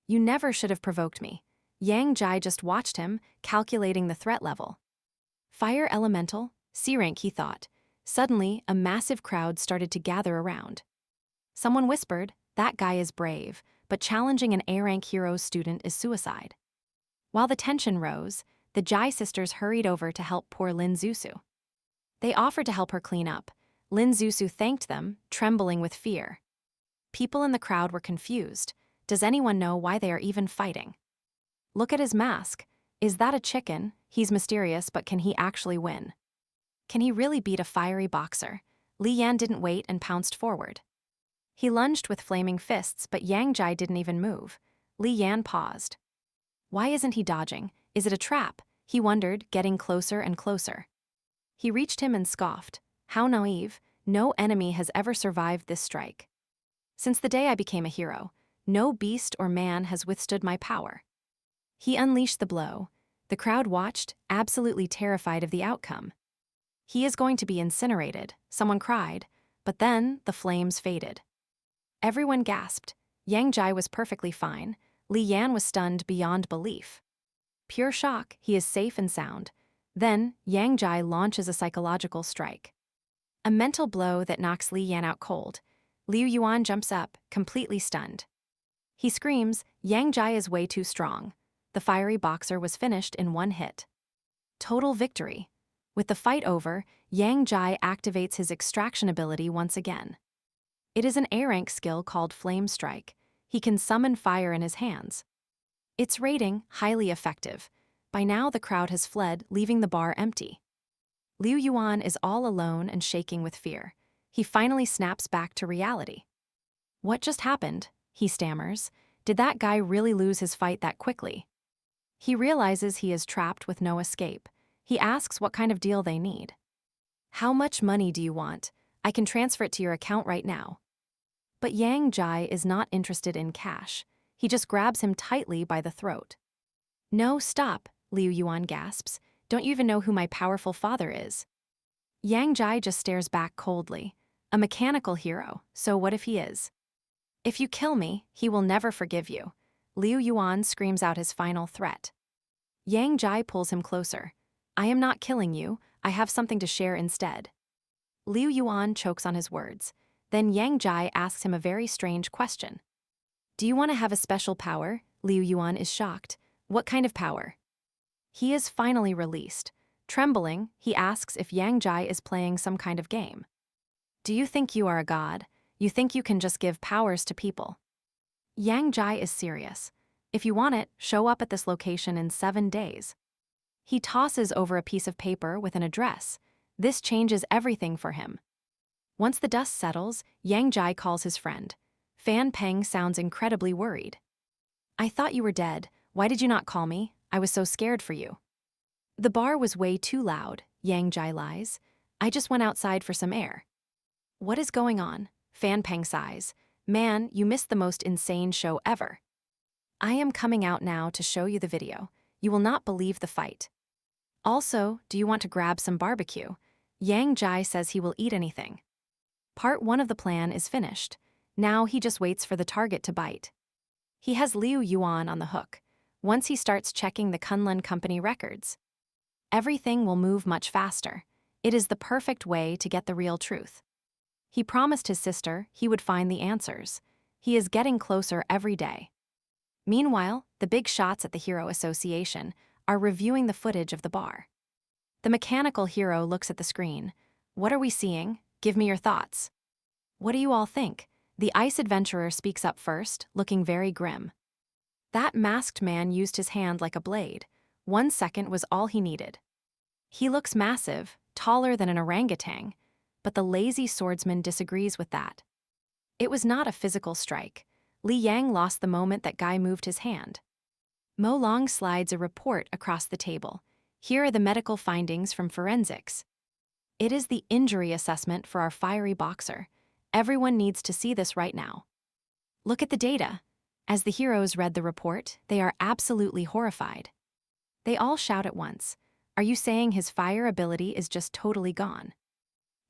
"You never should have provoked me." Yang Jai just watched him, calculating the threat level. Fire elemental, C-rank, he thought. Suddenly, a massive crowd started to gather around. Someone whispered, "That guy is brave, but challenging an A-rank hero student is suicide." While the tension rose, the Jai sisters hurried over to help poor Lin Zusu. They offered to help her clean up. Lin Zusu thanked them, trembling with fear. People in the crowd were confused. Does anyone know why they are even fighting? Look at his mask. Is that a chicken? He's mysterious, but can he actually win? Can he really beat a fiery boxer? Li Yan didn't wait and pounced forward. He lunged with flaming fists, but Yang Jai didn't even move. Li Yan paused. Why isn't he dodging? Is it a trap? He wondered, getting closer and closer. He reached him and scoffed. How naive. No enemy has ever survived this strike. Since the day I became a hero, no beast or man has withstood my power. He unleashed the blow. The crowd watched, absolutely terrified of the outcome. He is going to be incinerated, someone cried, but then the flames faded. Everyone gasped. Yang Jai was perfectly fine. Li Yan was stunned beyond belief. Pure shock, he is safe and sound. Then, Yang Jai launches a psychological strike. A mental blow that knocks Li Yan out cold. Liu Yuan jumps up, completely stunned. He screams, Yang Jai is way too strong. The fiery boxer was finished in one hit. Total victory. With the fight over, Yang Jai activates his extraction ability once again. It is an A-rank skill called Flame Strike. He can summon fire in his hands. Its rating, highly effective. By now the crowd has fled, leaving the bar empty. Liu Yuan is all alone and shaking with fear. He finally snaps back to reality. What just happened? He stammers. Did that guy really lose his fight that quickly? He realizes he is trapped with no escape. He asks what kind of deal they need. How much money do you want? I can transfer it to your account right now. But Yang Jai is not interested in cash. He just grabs him tightly by the throat. No, stop, Liu Yuan gasps. Don't you even know who my powerful father is? Yang Jai just stares back coldly. A mechanical hero, so what if he is? If you kill me, he will never forgive you. Liu Yuan screams out his final threat. Yang Jai pulls him closer. I am not killing you, I have something to share instead. Liu Yuan chokes on his words. Then Yang Jai asks him a very strange question. Do you want to have a special power? Liu Yuan is shocked. What kind of power? He is finally released. Trembling, he asks if Yang Jai is playing some kind of game. Do you think you are a god? You think you can just give powers to people? Yang Jai is serious. If you want it, show up at this location in 7 days. He tosses over a piece of paper with an address. This changes everything for him. Once the dust settles, Yang Jai calls his friend. Fan Peng sounds incredibly worried. I thought you were dead. Why did you not call me? I was so scared for you. The bar was way too loud, Yang Jai lies. I just went outside for some air. What is going on? Fan Peng sighs. Man, you missed the most insane show ever. I am coming out now to show you the video. You will not believe the fight. Also, do you want to grab some barbecue? Yang Jai says he will eat anything. Part 1 of the plan is finished. Now he just waits for the target to bite. He has Liu Yuan on the hook. Once he starts checking the Kunlun Company records, everything will move much faster. It is the perfect way to get the real truth. He promised his sister he would find the answers. He is getting closer every day. Meanwhile, the big shots at the Hero Association are reviewing the footage of the bar. The mechanical hero looks at the screen. What are we seeing? Give me your thoughts. What do you all think? The ice adventurer speaks up first, looking very grim. That masked man used his hand like a blade. 1 second was all he needed. He looks massive, taller than an orangutan, but the lazy swordsman disagrees with that. It was not a physical strike. Li Yang lost the moment that guy moved his hand. Mo Long slides a report across the table. Here are the medical findings from forensics. It is the injury assessment for our fiery boxer. Everyone needs to see this right now. Look at the data. As the heroes read the report, they are absolutely horrified. They all shout at once. Are you saying his fire ability is just totally gone?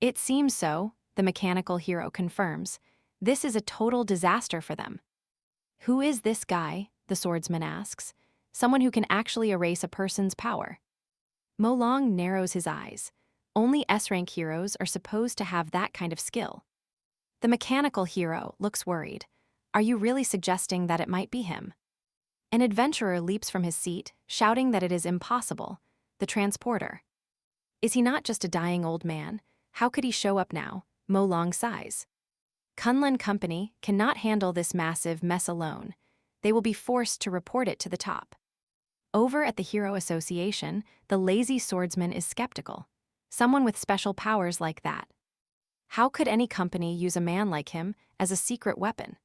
It seems so, the mechanical hero confirms. This is a total disaster for them. Who is this guy? The swordsman asks. Someone who can actually erase a person's power. Mo Long narrows his eyes. Only S-rank heroes are supposed to have that kind of skill. The mechanical hero looks worried. Are you really suggesting that it might be him? An adventurer leaps from his seat, shouting that it is impossible. The transporter. Is he not just a dying old man? How could he show up now? Mo Long sighs. Kunlun Company cannot handle this massive mess alone. They will be forced to report it to the top. Over at the Hero Association, the lazy swordsman is skeptical. Someone with special powers like that. How could any company use a man like him as a secret weapon?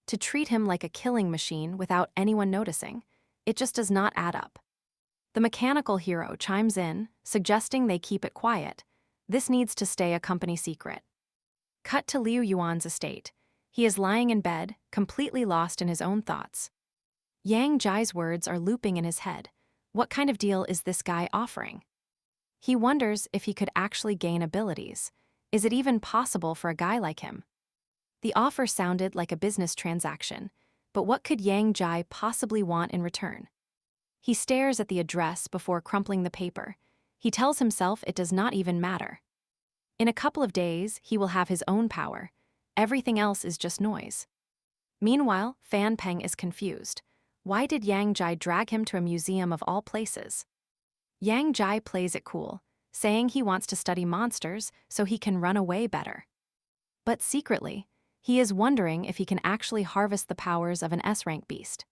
To treat him like a killing machine without anyone noticing, it just does not add up. The mechanical hero chimes in, suggesting they keep it quiet. This needs to stay a company secret. Cut to Liu Yuan's estate. He is lying in bed, completely lost in his own thoughts. Yang Jai's words are looping in his head. What kind of deal is this guy offering? He wonders if he could actually gain abilities. Is it even possible for a guy like him? The offer sounded like a business transaction, but what could Yang Jai possibly want in return? He stares at the address before crumpling the paper. He tells himself it does not even matter. In a couple of days, he will have his own power. Everything else is just noise. Meanwhile, Fan Peng is confused. Why did Yang Jai drag him to a museum of all places? Yang Jai plays it cool, saying he wants to study monsters so he can run away better. But secretly, he is wondering if he can actually harvest the powers of an S-rank beast.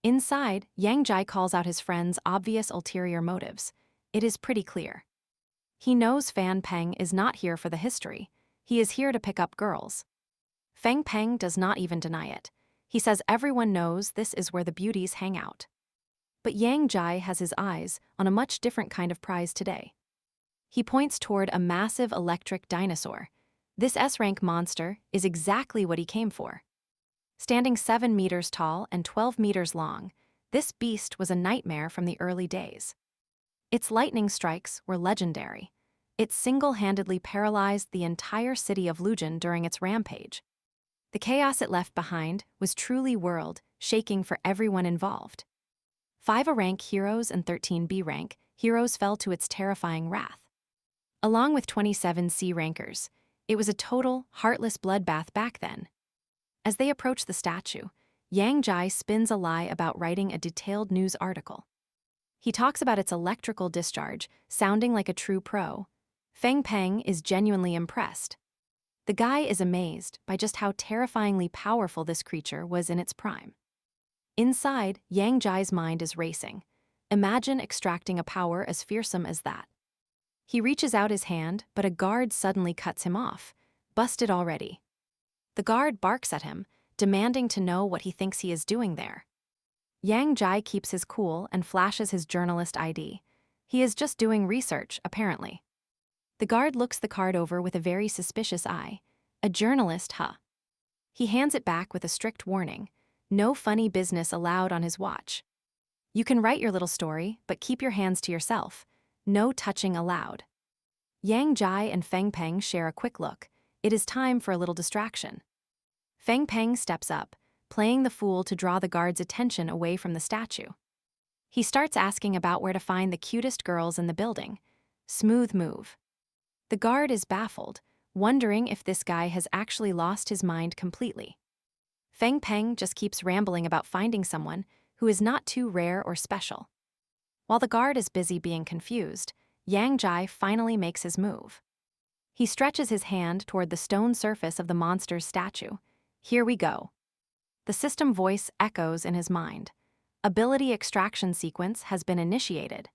Inside, Yang Jai calls out his friend's obvious ulterior motives. It is pretty clear. He knows Fan Peng is not here for the history. He is here to pick up girls. Feng Peng does not even deny it. He says everyone knows this is where the beauties hang out. But Yang Jai has his eyes on a much different kind of prize today. He points toward a massive electric dinosaur. This S-rank monster is exactly what he came for. Standing 7 meters tall and 12 meters long, this beast was a nightmare from the early days. Its lightning strikes were legendary. It single-handedly paralyzed the entire city of Lujin during its rampage. The chaos it left behind was truly world-shaking for everyone involved. 5 A-rank heroes and 13 B-rank heroes fell to its terrifying wrath. Along with 27 C-rankers, it was a total, heartless bloodbath back then. As they approach the statue, Yang Jai spins a lie about writing a detailed news article. He talks about its electrical discharge, sounding like a true pro. Feng Peng is genuinely impressed. The guy is amazed by just how terrifyingly powerful this creature was in its prime. Inside, Yang Jai's mind is racing. Imagine extracting a power as fearsome as that. He reaches out his hand, but a guard suddenly cuts him off. Busted already. The guard barks at him, demanding to know what he thinks he is doing there. Yang Jai keeps his cool and flashes his journalist ID. He is just doing research, apparently. The guard looks the card over with a very suspicious eye. A journalist, huh? He hands it back with a strict warning. No funny business allowed on his watch. You can write your little story, but keep your hands to yourself. No touching allowed. Yang Jai and Feng Peng share a quick look. It is time for a little distraction. Feng Peng steps up, playing the fool to draw the guard's attention away from the statue. He starts asking about where to find the cutest girls in the building. Smooth move. The guard is baffled, wondering if this guy has actually lost his mind completely. Feng Peng just keeps rambling about finding someone who is not too rare or special. While the guard is busy being confused, Yang Jai finally makes his move. He stretches his hand toward the stone surface of the monster's statue. Here we go. The system voice echoes in his mind. Ability extraction sequence has been initiated.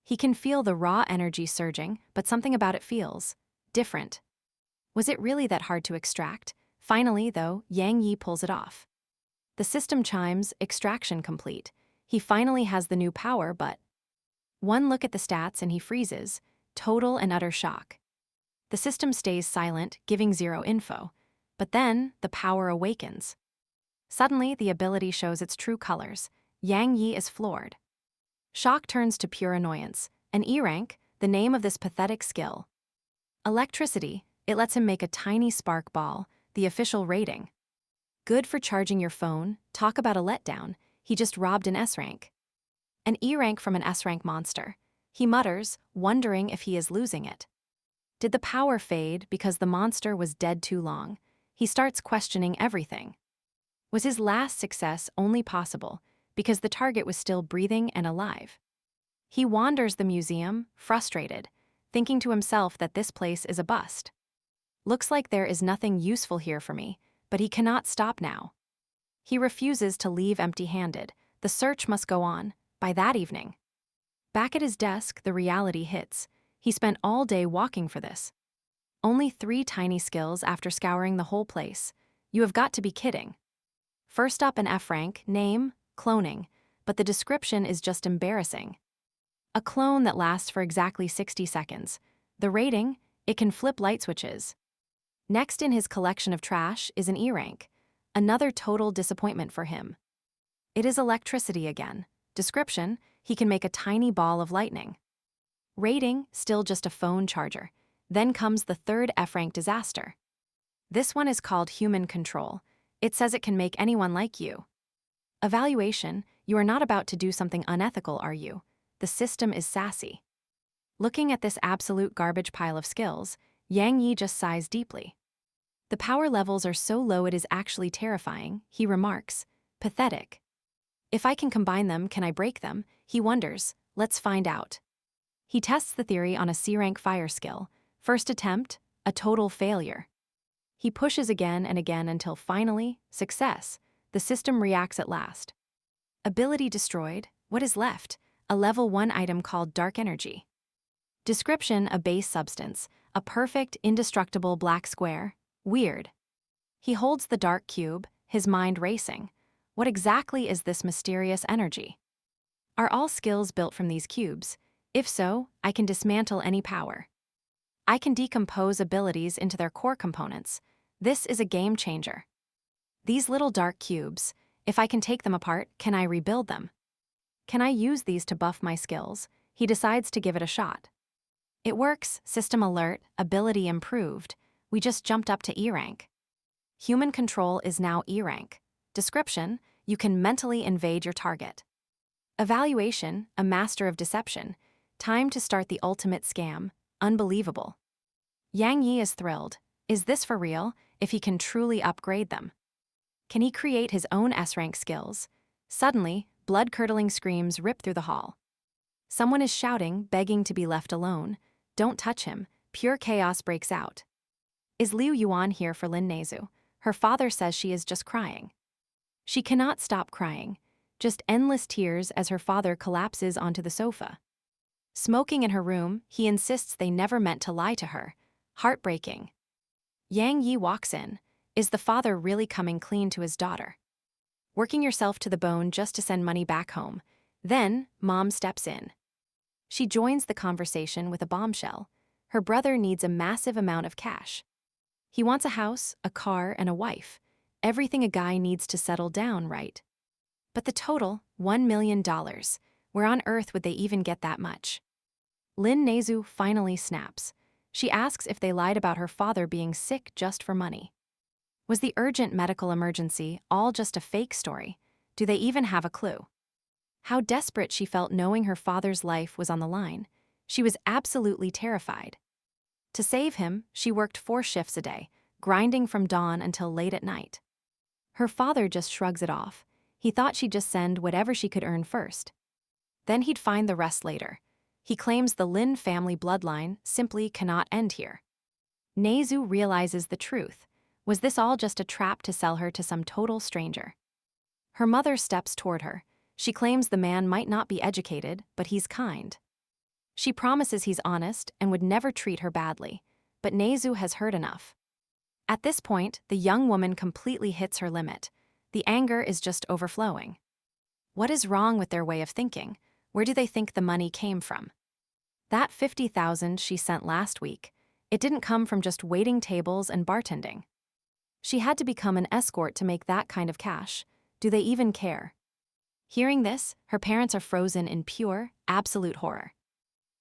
He can feel the raw energy surging, but something about it feels different. Was it really that hard to extract? Finally, though, Yang Yi pulls it off. The system chimes, extraction complete. He finally has the new power, but one look at the stats and he freezes, total and utter shock. The system stays silent, giving zero info. But then, the power awakens. Suddenly, the ability shows its true colors. Yang Yi is floored. Shock turns to pure annoyance. An E-rank, the name of this pathetic skill. Electricity, it lets him make a tiny spark ball, the official rating. Good for charging your phone, talk about a letdown, he just robbed an S-rank. An E-rank from an S-rank monster. He mutters, wondering if he is losing it. Did the power fade because the monster was dead too long? He starts questioning everything. Was his last success only possible because the target was still breathing and alive? He wanders the museum, frustrated, thinking to himself that this place is a bust. Looks like there is nothing useful here for me, but he cannot stop now. He refuses to leave empty-handed. The search must go on, by that evening. Back at his desk, the reality hits. He spent all day walking for this. Only 3 tiny skills after scouring the whole place. You have got to be kidding. First up, an F-rank, name, cloning, but the description is just embarrassing. A clone that lasts for exactly 60 seconds. The rating, it can flip light switches. Next in his collection of trash is an E-rank, another total disappointment for him. It is electricity again. Description, he can make a tiny ball of lightning. Rating, still just a phone charger. Then comes the third F-rank disaster. This one is called human control. It says it can make anyone like you. Evaluation, you are not about to do something unethical, are you? The system is sassy. Looking at this absolute garbage pile of skills, Yang Yi just sighs deeply. The power levels are so low it is actually terrifying, he remarks. Pathetic. If I can combine them, can I break them? He wonders. Let's find out. He tests the theory on a C-rank fire skill. First attempt, a total failure. He pushes again and again until finally, success. The system reacts at last. Ability destroyed. What is left? A level 1 item called dark energy. Description, a base substance, a perfect, indestructible black square. Weird. He holds the dark cube, his mind racing. What exactly is this mysterious energy? Are all skills built from these cubes? If so, I can dismantle any power. I can decompose abilities into their core components. This is a game changer. These little dark cubes, if I can take them apart, can I rebuild them? Can I use these to buff my skills? He decides to give it a shot. It works, system alert, ability improved. We just jumped up to E rank. Human control is now E rank. Description, you can mentally invade your target. Evaluation, a master of deception. Time to start the ultimate scam. Unbelievable. Yang Yi is thrilled. Is this for real? If he can truly upgrade them. Can he create his own S-rank skills? Suddenly, blood-curdling screams rip through the hall. Someone is shouting, begging to be left alone. Don't touch him. Pure chaos breaks out. Is Liu Yuan here for Lin Nezu? Her father says she is just crying. She cannot stop crying. Just endless tears as her father collapses onto the sofa. Smoking in her room, he insists they never meant to lie to her. Heartbreaking. Yang Yi walks in. Is the father really coming clean to his daughter? Working yourself to the bone just to send money back home. Then, mom steps in. She joins the conversation with a bombshell. Her brother needs a massive amount of cash. He wants a house, a car, and a wife. Everything a guy needs to settle down, right? But the total, $1 million. Where on earth would they even get that much? Lin Nezu finally snaps. She asks if they lied about her father being sick just for money. Was the urgent medical emergency all just a fake story? Do they even have a clue? How desperate she felt knowing her father's life was on the line. She was absolutely terrified. To save him, she worked 4 shifts a day, grinding from dawn until late at night. Her father just shrugs it off. He thought she'd just send whatever she could earn first. Then he'd find the rest later. He claims the Lin family bloodline simply cannot end here. Nezu realizes the truth. Was this all just a trap to sell her to some total stranger? Her mother steps toward her. She claims the man might not be educated, but he's kind. She promises he's honest and would never treat her badly, but Nezu has heard enough. At this point, the young woman completely hits her limit. The anger is just overflowing. What is wrong with their way of thinking? Where do they think the money came from? That $50,000 she sent last week, it didn't come from just waiting tables and bartending. She had to become an escort to make that kind of cash. Do they even care? Hearing this, her parents are frozen in pure, absolute horror.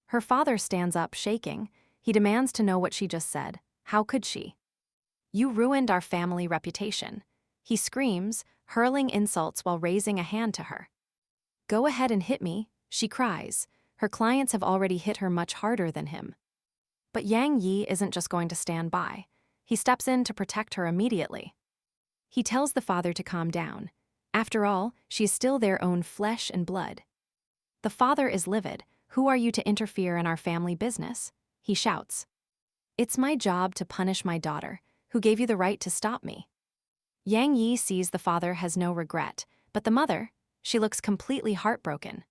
Her father stands up, shaking. He demands to know what she just said. How could she? You ruined our family reputation. He screams, hurling insults while raising a hand to her. Go ahead and hit me, she cries. Her clients have already hit her much harder than him. But Yang Yi isn't just going to stand by. He steps in to protect her immediately. He tells the father to calm down. After all, she is still their own flesh and blood. The father is livid. Who are you to interfere in our family business? He shouts. It's my job to punish my daughter. Who gave you the right to stop me? Yang Yi sees the father has no regret, but the mother, she looks completely heartbroken.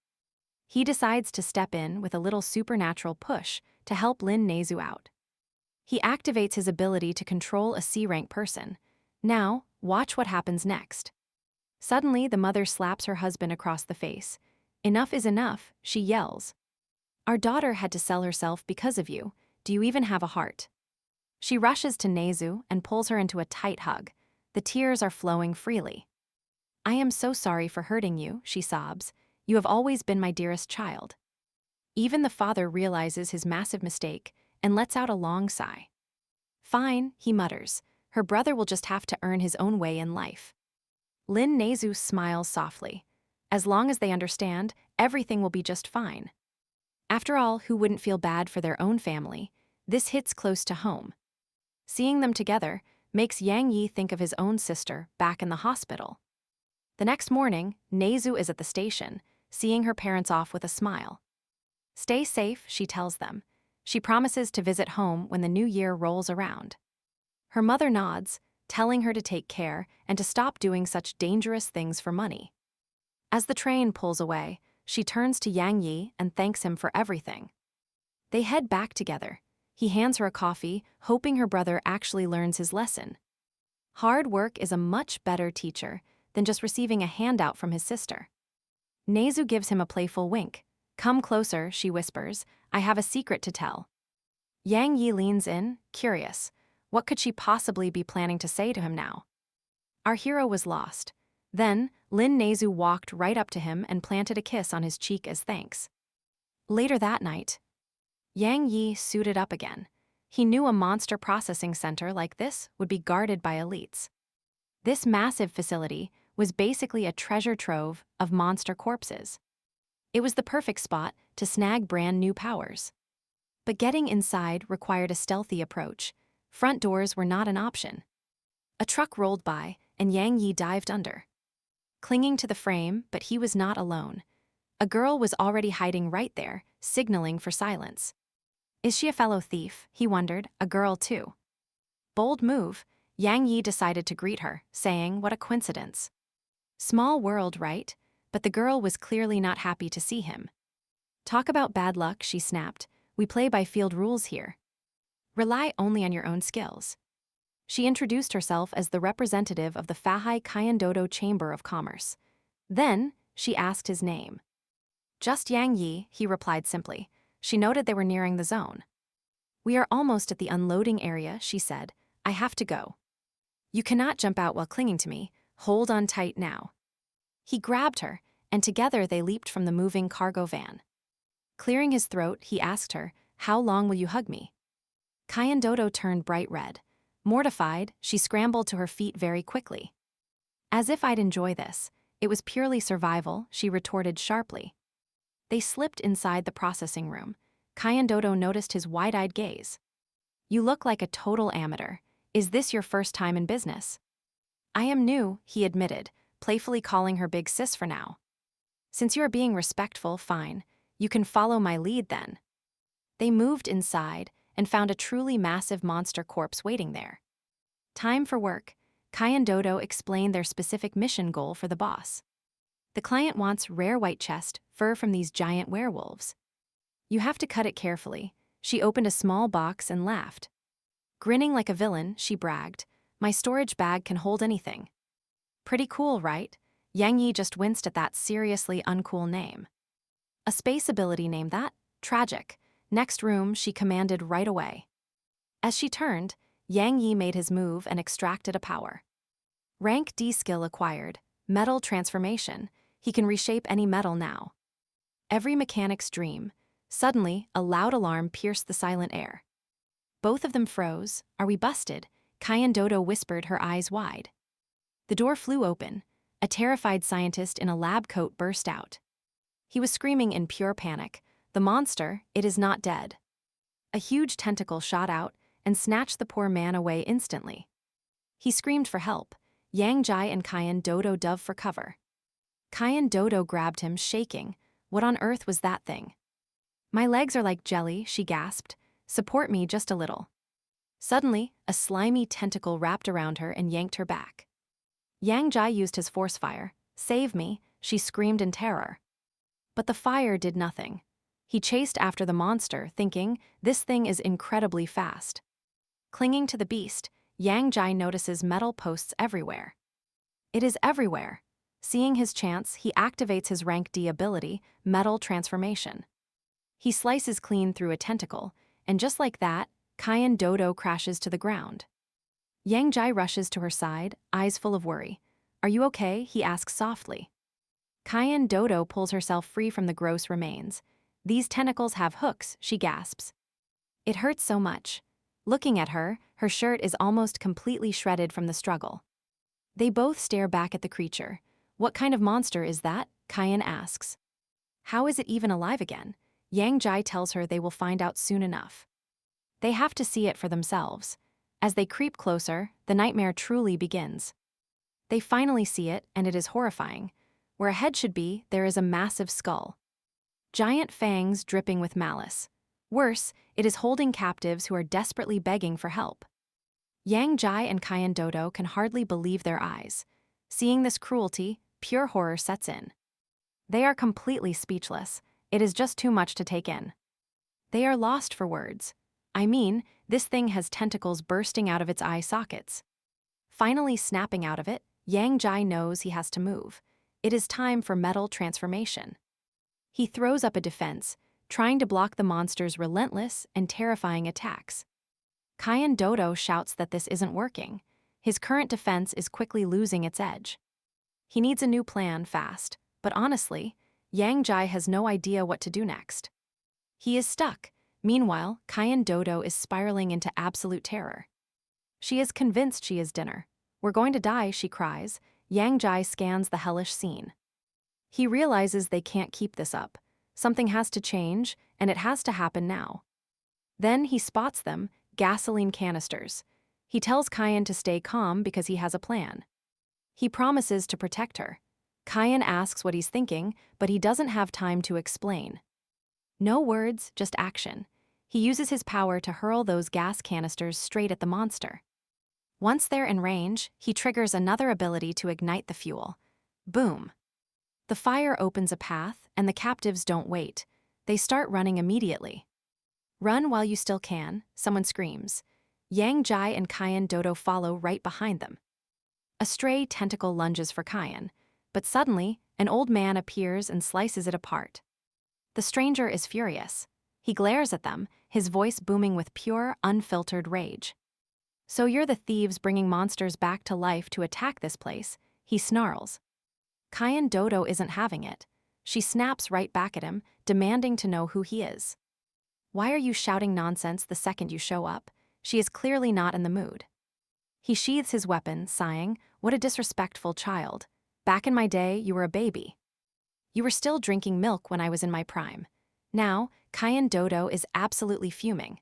He decides to step in with a little supernatural push to help Lin Nezu out. He activates his ability to control a C-rank person. Now, watch what happens next. Suddenly, the mother slaps her husband across the face. Enough is enough, she yells. Our daughter had to sell herself because of you. Do you even have a heart? She rushes to Nezu and pulls her into a tight hug. The tears are flowing freely. I am so sorry for hurting you, she sobs. You have always been my dearest child. Even the father realizes his massive mistake and lets out a long sigh. Fine, he mutters. Her brother will just have to earn his own way in life. Lin Nezu smiles softly. As long as they understand, everything will be just fine. After all, who wouldn't feel bad for their own family? This hits close to home. Seeing them together makes Yang Yi think of his own sister back in the hospital. The next morning, Nezu is at the station, seeing her parents off with a smile. Stay safe, she tells them. She promises to visit home when the new year rolls around. Her mother nods, telling her to take care and to stop doing such dangerous things for money. As the train pulls away, she turns to Yang Yi and thanks him for everything. They head back together. He hands her a coffee, hoping her brother actually learns his lesson. Hard work is a much better teacher than just receiving a handout from his sister. Nezu gives him a playful wink. Come closer, she whispers. I have a secret to tell. Yang Yi leans in, curious. What could she possibly be planning to say to him now? Our hero was lost. Then, Lin Nezu walked right up to him and planted a kiss on his cheek as thanks. Later that night, Yang Yi suited up again. He knew a monster processing center like this would be guarded by elites. This massive facility was basically a treasure trove of monster corpses. It was the perfect spot to snag brand new powers. But getting inside required a stealthy approach. Front doors were not an option. A truck rolled by, and Yang Yi dived under. Clinging to the frame, but he was not alone. A girl was already hiding right there, signaling for silence. Is she a fellow thief? He wondered, a girl too. Bold move, Yang Yi decided to greet her, saying, what a coincidence. Small world, right? But the girl was clearly not happy to see him. Talk about bad luck, she snapped. We play by field rules here. Rely only on your own skills. She introduced herself as the representative of the Fahai Kyandodo Chamber of Commerce. Then, she asked his name. Just Yang Yi, he replied simply. She noted they were nearing the zone. We are almost at the unloading area, she said. I have to go. You cannot jump out while clinging to me. Hold on tight now. He grabbed her, and together they leaped from the moving cargo van. Clearing his throat, he asked her, how long will you hug me? Kyandodo turned bright red. Mortified, she scrambled to her feet very quickly. As if I'd enjoy this. It was purely survival, she retorted sharply. They slipped inside the processing room. Kyandodo noticed his wide-eyed gaze. You look like a total amateur. Is this your first time in business? I am new, he admitted, playfully calling her big sis for now. Since you are being respectful, fine. You can follow my lead then. They moved inside and found a truly massive monster corpse waiting there. Time for work. Kyandodo explained their specific mission goal for the boss. The client wants rare white chest fur from these giant werewolves. You have to cut it carefully. She opened a small box and laughed. Grinning like a villain, she bragged, my storage bag can hold anything. Pretty cool, right? Yang Yi just winced at that seriously uncool name. A space ability named that? Tragic. Next room, she commanded right away. As she turned, Yang Yi made his move and extracted a power. Rank D skill acquired, metal transformation. He can reshape any metal now. Every mechanic's dream. Suddenly, a loud alarm pierced the silent air. Both of them froze. Are we busted? Kyandodo whispered, her eyes wide. The door flew open. A terrified scientist in a lab coat burst out. He was screaming in pure panic. The monster, it is not dead. A huge tentacle shot out and snatched the poor man away instantly. He screamed for help. Yang Jai and Kyandodo dove for cover. Kyandodo grabbed him, shaking. What on earth was that thing? My legs are like jelly, she gasped. Support me just a little. Suddenly, a slimy tentacle wrapped around her and yanked her back. Yang Jai used his force fire. Save me, she screamed in terror. But the fire did nothing. He chased after the monster, thinking, this thing is incredibly fast. Clinging to the beast, Yang Jai notices metal posts everywhere. It is everywhere. Seeing his chance, he activates his rank D ability, metal transformation. He slices clean through a tentacle, and just like that, Kyandodo crashes to the ground. Yang Jai rushes to her side, eyes full of worry. Are you okay? He asks softly. Kyandodo pulls herself free from the gross remains. These tentacles have hooks, she gasps. It hurts so much. Looking at her, her shirt is almost completely shredded from the struggle. They both stare back at the creature. What kind of monster is that? Kyan asks. How is it even alive again? Yang Jai tells her they will find out soon enough. They have to see it for themselves. As they creep closer, the nightmare truly begins. They finally see it, and it is horrifying. Where a head should be, there is a massive skull. Giant fangs dripping with malice. Worse, it is holding captives who are desperately begging for help. Yang Jai and Kyandodo can hardly believe their eyes. Seeing this cruelty, pure horror sets in. They are completely speechless. It is just too much to take in. They are lost for words. I mean, this thing has tentacles bursting out of its eye sockets. Finally snapping out of it, Yang Jai knows he has to move. It is time for metal transformation. He throws up a defense, trying to block the monster's relentless and terrifying attacks. Kyan Dodo shouts that this isn't working. His current defense is quickly losing its edge. He needs a new plan fast, but honestly, Yang Jai has no idea what to do next. He is stuck. Meanwhile, Kyan Dodo is spiraling into absolute terror. She is convinced she is dinner. "We're going to die," she cries. Yang Jai scans the hellish scene. He realizes they can't keep this up. Something has to change, and it has to happen now. Then he spots them, gasoline canisters. He tells Kyan to stay calm because he has a plan. He promises to protect her. Kyan asks what he's thinking, but he doesn't have time to explain. No words, just action. He uses his power to hurl those gas canisters straight at the monster. Once they're in range, he triggers another ability to ignite the fuel. Boom. The fire opens a path, and the captives don't wait. They start running immediately. "Run while you still can," someone screams. Yang Jai and Kyan Dodo follow right behind them. A stray tentacle lunges for Kyan, but suddenly, an old man appears and slices it apart. The stranger is furious. He glares at them, his voice booming with pure, unfiltered rage. "So you're the thieves bringing monsters back to life to attack this place," he snarls. Kyan Dodo isn't having it. She snaps right back at him, demanding to know who he is. "Why are you shouting nonsense the second you show up?" She is clearly not in the mood. He sheathes his weapon, sighing, "What a disrespectful child. Back in my day, you were a baby. You were still drinking milk when I was in my prime." Now, Kyan Dodo is absolutely fuming.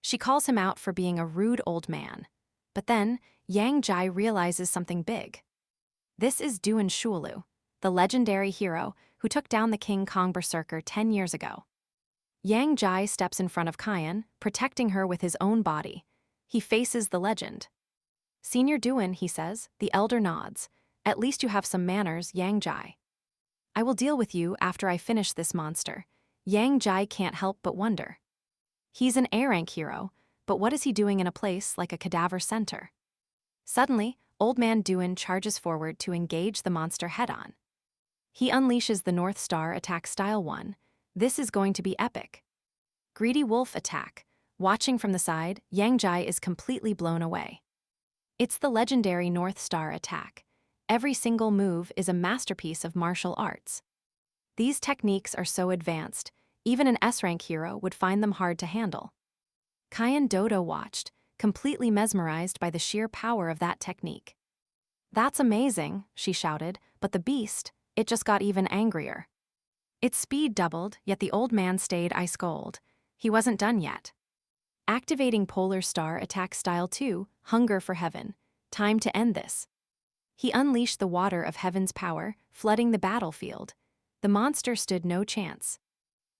She calls him out for being a rude old man. But then, Yang Jai realizes something big. This is Duan Shulu, the legendary hero who took down the King Kong berserker 10 years ago. Yang Jai steps in front of Kyan, protecting her with his own body. He faces the legend. "Senior Duan," he says. The elder nods. "At least you have some manners, Yang Jai. I will deal with you after I finish this monster." Yang Jai can't help but wonder. He's an A-rank hero, but what is he doing in a place like a cadaver center? Suddenly, Old Man Duan charges forward to engage the monster head-on. He unleashes the North Star Attack Style 1. This is going to be epic. Greedy Wolf Attack. Watching from the side, Yang Jai is completely blown away. It's the legendary North Star Attack. Every single move is a masterpiece of martial arts. These techniques are so advanced, even an S-rank hero would find them hard to handle. Kyan Dodo watched, completely mesmerized by the sheer power of that technique. "That's amazing," she shouted, but the beast, it just got even angrier. Its speed doubled, yet the old man stayed ice cold. He wasn't done yet. Activating Polar Star Attack Style 2, Hunger for Heaven. Time to end this. He unleashed the water of heaven's power, flooding the battlefield. The monster stood no chance.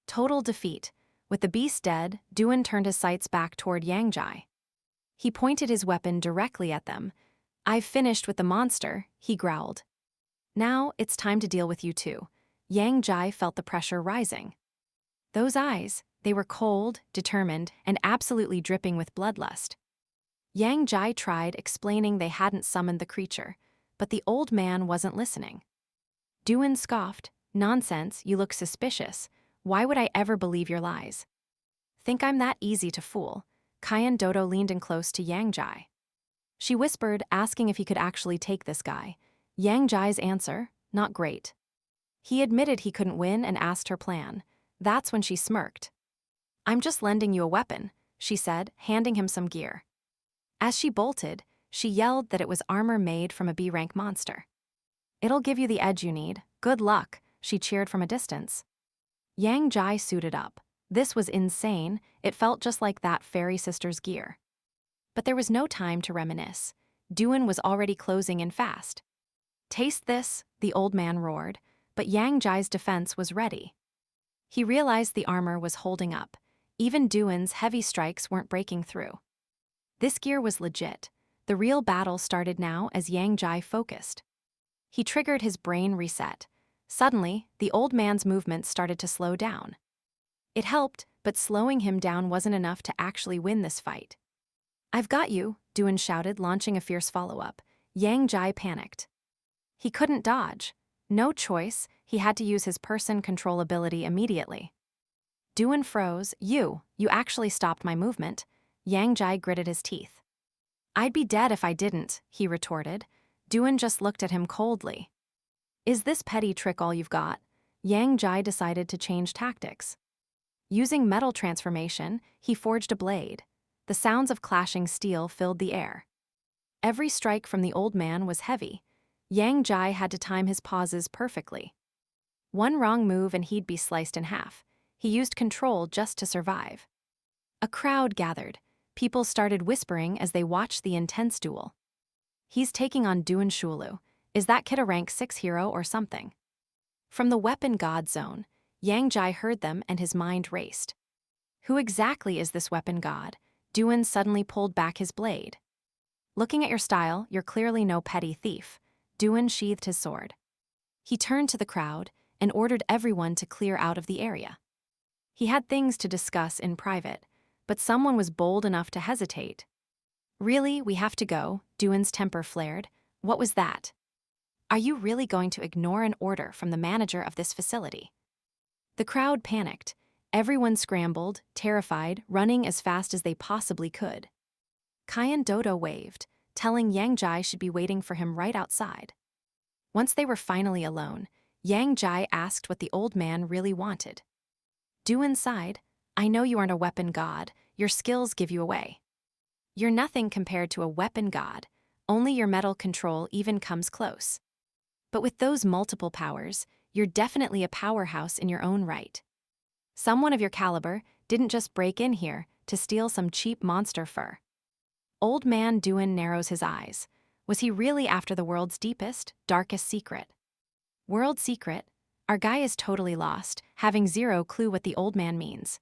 Total defeat. With the beast dead, Duan turned his sights back toward Yang Jai. He pointed his weapon directly at them. "I've finished with the monster," he growled. "Now it's time to deal with you too." Yang Jai felt the pressure rising. Those eyes, they were cold, determined, and absolutely dripping with bloodlust. Yang Jai tried explaining they hadn't summoned the creature, but the old man wasn't listening. Duan scoffed. "Nonsense, you look suspicious. Why would I ever believe your lies?" "Think I'm that easy to fool?" Kyan Dodo leaned in close to Yang Jai. She whispered, asking if he could actually take this guy. Yang Jai's answer, "Not great." He admitted he couldn't win and asked her plan. That's when she smirked. "I'm just lending you a weapon," she said, handing him some gear. As she bolted, she yelled that it was armor made from a B-rank monster. "It'll give you the edge you need. Good luck," she cheered from a distance. Yang Jai suited up. This was insane. It felt just like that fairy sister's gear. But there was no time to reminisce. Duan was already closing in fast. "Taste this," the old man roared, but Yang Jai's defense was ready. He realized the armor was holding up. Even Duan's heavy strikes weren't breaking through. This gear was legit. The real battle started now as Yang Jai focused. He triggered his brain reset. Suddenly, the old man's movements started to slow down. It helped, but slowing him down wasn't enough to actually win this fight. "I've got you," Duan shouted, launching a fierce follow-up. Yang Jai panicked. He couldn't dodge. No choice, he had to use his person control ability immediately. Duan froze. You actually stopped my movement. Yang Jai gritted his teeth. I'd be dead if I didn't, he retorted. Duan just looked at him coldly. Is this petty trick all you've got? Yang Jai decided to change tactics. Using metal transformation, he forged a blade. The sounds of clashing steel filled the air. Every strike from the old man was heavy. Yang Jai had to time his pauses perfectly. One wrong move and he'd be sliced in half. He used control just to survive. A crowd gathered. People started whispering as they watched the intense duel. He's taking on Duan Shulu. Is that kid a rank 6 hero or something? From the weapon god zone, Yang Jai heard them and his mind raced. Who exactly is this weapon god? Duan suddenly pulled back his blade. Looking at your style, you're clearly no petty thief. Duan sheathed his sword. He turned to the crowd and ordered everyone to clear out of the area. He had things to discuss in private, but someone was bold enough to hesitate. Really, we have to go, Duan's temper flared. What was that? Are you really going to ignore an order from the manager of this facility? The crowd panicked. Everyone scrambled, terrified, running as fast as they possibly could. Kyan Dodo waved, telling Yang Jai should be waiting for him right outside. Once they were finally alone, Yang Jai asked what the old man really wanted. Duan sighed. I know you aren't a weapon god, your skills give you away. You're nothing compared to a weapon god, only your metal control even comes close. But with those multiple powers, you're definitely a powerhouse in your own right. Someone of your caliber didn't just break in here to steal some cheap monster fur. Old man Duan narrows his eyes. Was he really after the world's deepest, darkest secret? World secret? Our guy is totally lost, having zero clue what the old man means.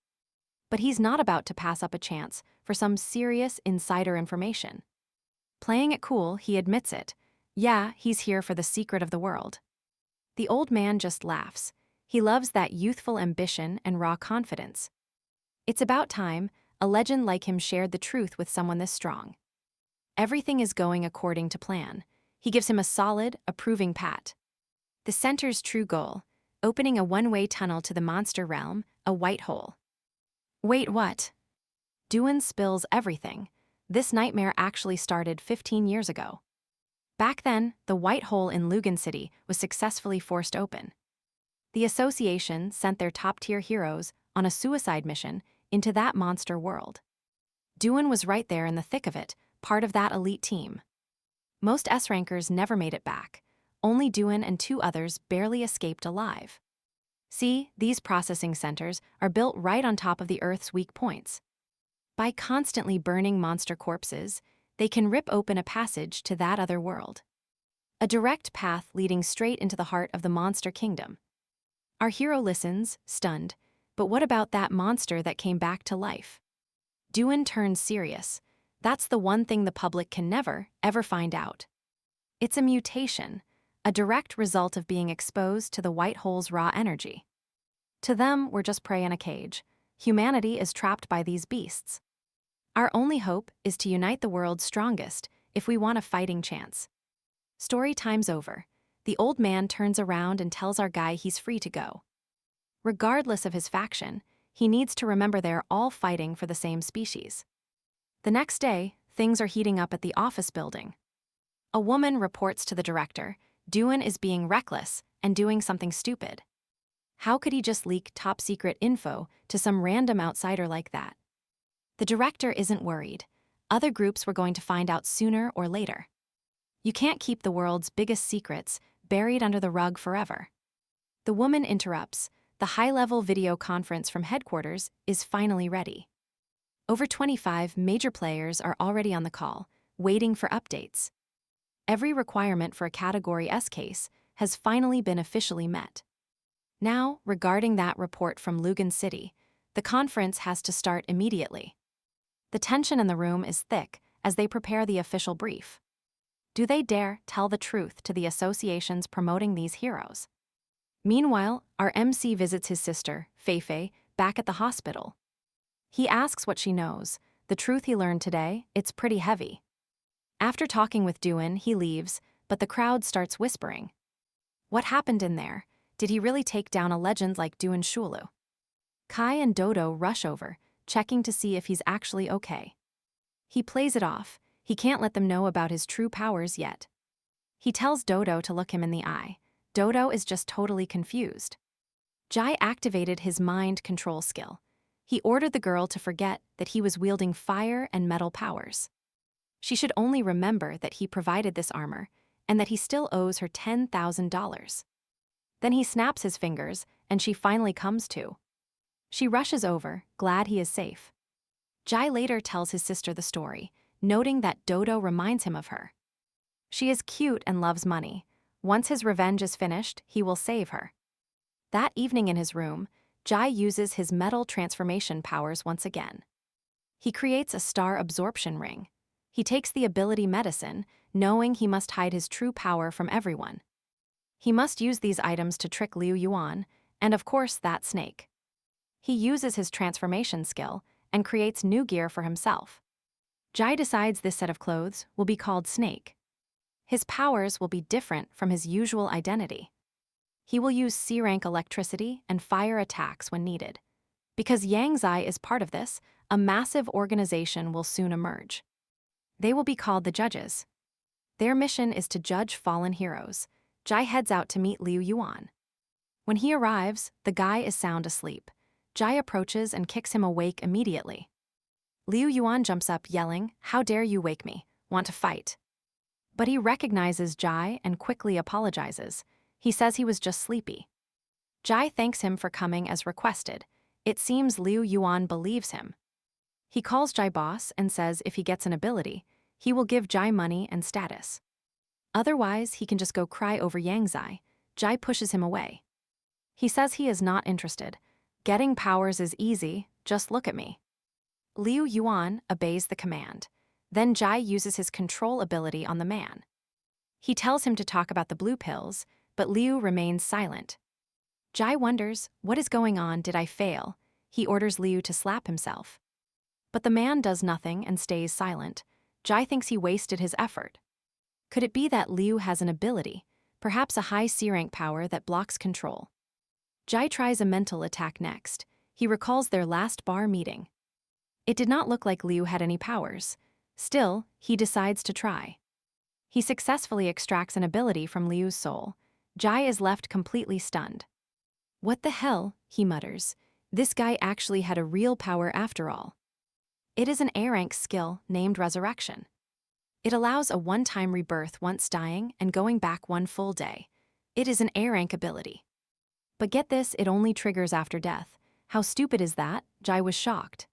But he's not about to pass up a chance for some serious insider information. Playing it cool, he admits it. Yeah, he's here for the secret of the world. The old man just laughs. He loves that youthful ambition and raw confidence. It's about time a legend like him shared the truth with someone this strong. Everything is going according to plan. He gives him a solid, approving pat. The center's true goal, opening a one-way tunnel to the monster realm, a white hole. Wait, what? Duan spills everything. This nightmare actually started 15 years ago. Back then, the white hole in Lugan City was successfully forced open. The association sent their top-tier heroes on a suicide mission into that monster world. Duan was right there in the thick of it, part of that elite team. Most S-rankers never made it back. Only Duan and 2 others barely escaped alive. See, these processing centers are built right on top of the Earth's weak points. By constantly burning monster corpses, they can rip open a passage to that other world. A direct path leading straight into the heart of the monster kingdom. Our hero listens, stunned, but what about that monster that came back to life? Duan turns serious. That's the one thing the public can never, ever find out. It's a mutation, a direct result of being exposed to the white hole's raw energy. To them, we're just prey in a cage. Humanity is trapped by these beasts. Our only hope is to unite the world's strongest if we want a fighting chance. Story time's over. The old man turns around and tells our guy he's free to go. Regardless of his faction, he needs to remember they're all fighting for the same species. The next day, things are heating up at the office building. A woman reports to the director, Duan is being reckless and doing something stupid. How could he just leak top-secret info to some random outsider like that? The director isn't worried. Other groups were going to find out sooner or later. You can't keep the world's biggest secrets buried under the rug forever. The woman interrupts. The high-level video conference from headquarters is finally ready. Over 25 major players are already on the call, waiting for updates. Every requirement for a Category S case has finally been officially met. Now, regarding that report from Lugan City, the conference has to start immediately. The tension in the room is thick as they prepare the official brief. Do they dare tell the truth to the associations promoting these heroes? Meanwhile, our MC visits his sister, Feifei, back at the hospital. He asks what she knows. The truth he learned today, it's pretty heavy. After talking with Duan, he leaves, but the crowd starts whispering. What happened in there? Did he really take down a legend like Duan Shulu? Kai and Dodo rush over, checking to see if he's actually okay. He plays it off. He can't let them know about his true powers yet. He tells Dodo to look him in the eye. Dodo is just totally confused. Jai activated his mind control skill. He ordered the girl to forget that he was wielding fire and metal powers. She should only remember that he provided this armor and that he still owes her $10,000. Then he snaps his fingers, and she finally comes to. She rushes over, glad he is safe. Jai later tells his sister the story, noting that Dodo reminds him of her. She is cute and loves money. Once his revenge is finished, he will save her. That evening in his room, Jai uses his metal transformation powers once again. He creates a star absorption ring. He takes the ability medicine, knowing he must hide his true power from everyone. He must use these items to trick Liu Yuan, and of course that snake. He uses his transformation skill and creates new gear for himself. Jai decides this set of clothes will be called Snake. His powers will be different from his usual identity. He will use C-rank electricity and fire attacks when needed. Because Yang Zai is part of this, a massive organization will soon emerge. They will be called the Judges. Their mission is to judge fallen heroes. Jai heads out to meet Liu Yuan. When he arrives, the guy is sound asleep. Jai approaches and kicks him awake immediately. Liu Yuan jumps up yelling, "How dare you wake me? Want to fight?" But he recognizes Jai and quickly apologizes. He says he was just sleepy. Jai thanks him for coming as requested. It seems Liu Yuan believes him. He calls Jai boss and says if he gets an ability, he will give Jai money and status. Otherwise, he can just go cry over Yang Zai. Jai pushes him away. He says he is not interested. Getting powers is easy, just look at me. Liu Yuan obeys the command. Then Jai uses his control ability on the man. He tells him to talk about the blue pills, but Liu remains silent. Jai wonders, what is going on, did I fail? He orders Liu to slap himself. But the man does nothing and stays silent. Jai thinks he wasted his effort. Could it be that Liu has an ability, perhaps a high C-rank power that blocks control? Jai tries a mental attack next. He recalls their last bar meeting. It did not look like Liu had any powers. Still, he decides to try. He successfully extracts an ability from Liu's soul. Jai is left completely stunned. What the hell, he mutters. This guy actually had a real power after all. It is an A-rank skill named Resurrection. It allows a one-time rebirth once dying and going back one full day. It is an A-rank ability. But get this, it only triggers after death. How stupid is that? Jai was shocked.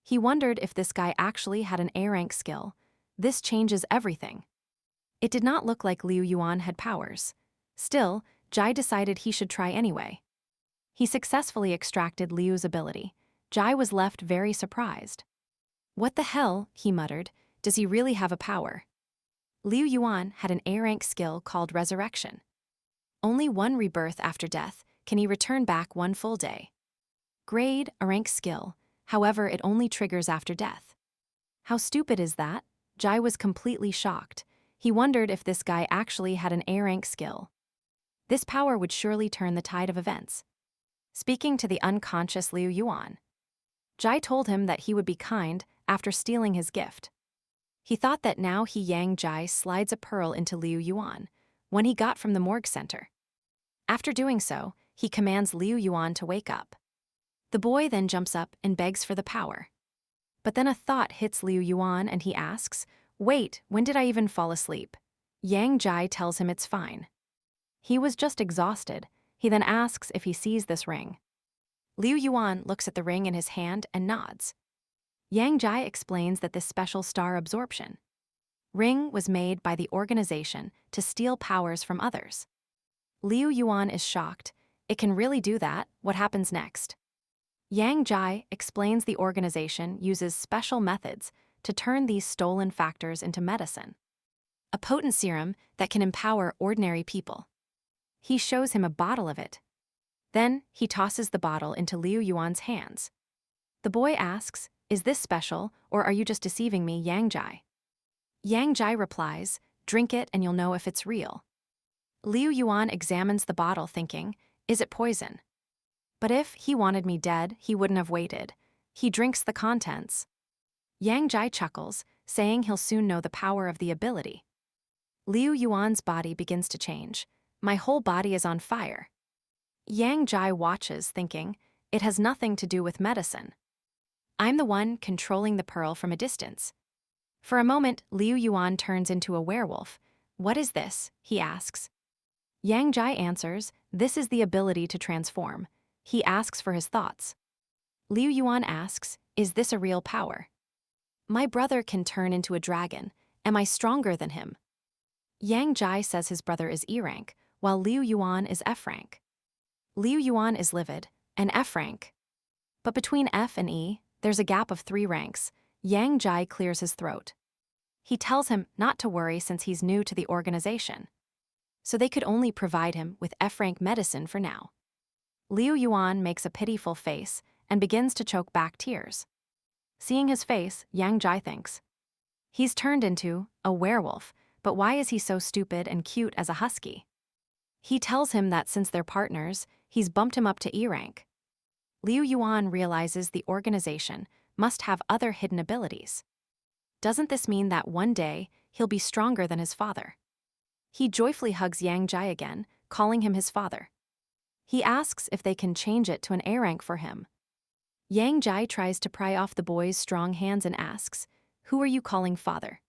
He wondered if this guy actually had an A-rank skill. This changes everything. It did not look like Liu Yuan had powers. Still, Jai decided he should try anyway. He successfully extracted Liu's ability. Jai was left very surprised. What the hell, he muttered, does he really have a power? Liu Yuan had an A-rank skill called Resurrection. Only one rebirth after death can he return back one full day. Grade, a rank skill. However, it only triggers after death. How stupid is that? Jai was completely shocked. He wondered if this guy actually had an A-rank skill. This power would surely turn the tide of events. Speaking to the unconscious Liu Yuan, Jai told him that he would be kind after stealing his gift. He thought that now Yang Jai slides a pearl into Liu Yuan, one he got from the morgue center. After doing so, he commands Liu Yuan to wake up. The boy then jumps up and begs for the power. But then a thought hits Liu Yuan and he asks, "Wait, when did I even fall asleep?" Yang Jai tells him it's fine. He was just exhausted. He then asks if he sees this ring. Liu Yuan looks at the ring in his hand and nods. Yang Jai explains that this special star absorption ring was made by the organization to steal powers from others. Liu Yuan is shocked. It can really do that? What happens next? Yang Jai explains the organization uses special methods to turn these stolen factors into medicine. A potent serum that can empower ordinary people. He shows him a bottle of it. Then, he tosses the bottle into Liu Yuan's hands. The boy asks, "Is this special, or are you just deceiving me, Yang Jai?" Yang Jai replies, "Drink it and you'll know if it's real." Liu Yuan examines the bottle thinking, "Is it poison?" But if he wanted me dead, he wouldn't have waited. He drinks the contents. Yang Jai chuckles, saying he'll soon know the power of the ability. Liu Yuan's body begins to change. My whole body is on fire. Yang Jai watches, thinking, it has nothing to do with medicine. I'm the one controlling the pearl from a distance. For a moment, Liu Yuan turns into a werewolf. What is this? He asks. Yang Jai answers, this is the ability to transform. He asks for his thoughts. Liu Yuan asks, is this a real power? My brother can turn into a dragon. Am I stronger than him? Yang Jai says his brother is E rank, while Liu Yuan is F rank. Liu Yuan is livid, and F rank. But between F and E, there's a gap of 3 ranks. Yang Jai clears his throat. He tells him not to worry since he's new to the organization. So they could only provide him with F rank medicine for now. Liu Yuan makes a pitiful face and begins to choke back tears. Seeing his face, Yang Jai thinks, he's turned into a werewolf, but why is he so stupid and cute as a husky? He tells him that since they're partners, he's bumped him up to E rank. Liu Yuan realizes the organization must have other hidden abilities. Doesn't this mean that one day he'll be stronger than his father? He joyfully hugs Yang Jai again, calling him his father. He asks if they can change it to an A rank for him. Yang Jai tries to pry off the boy's strong hands and asks, who are you calling father?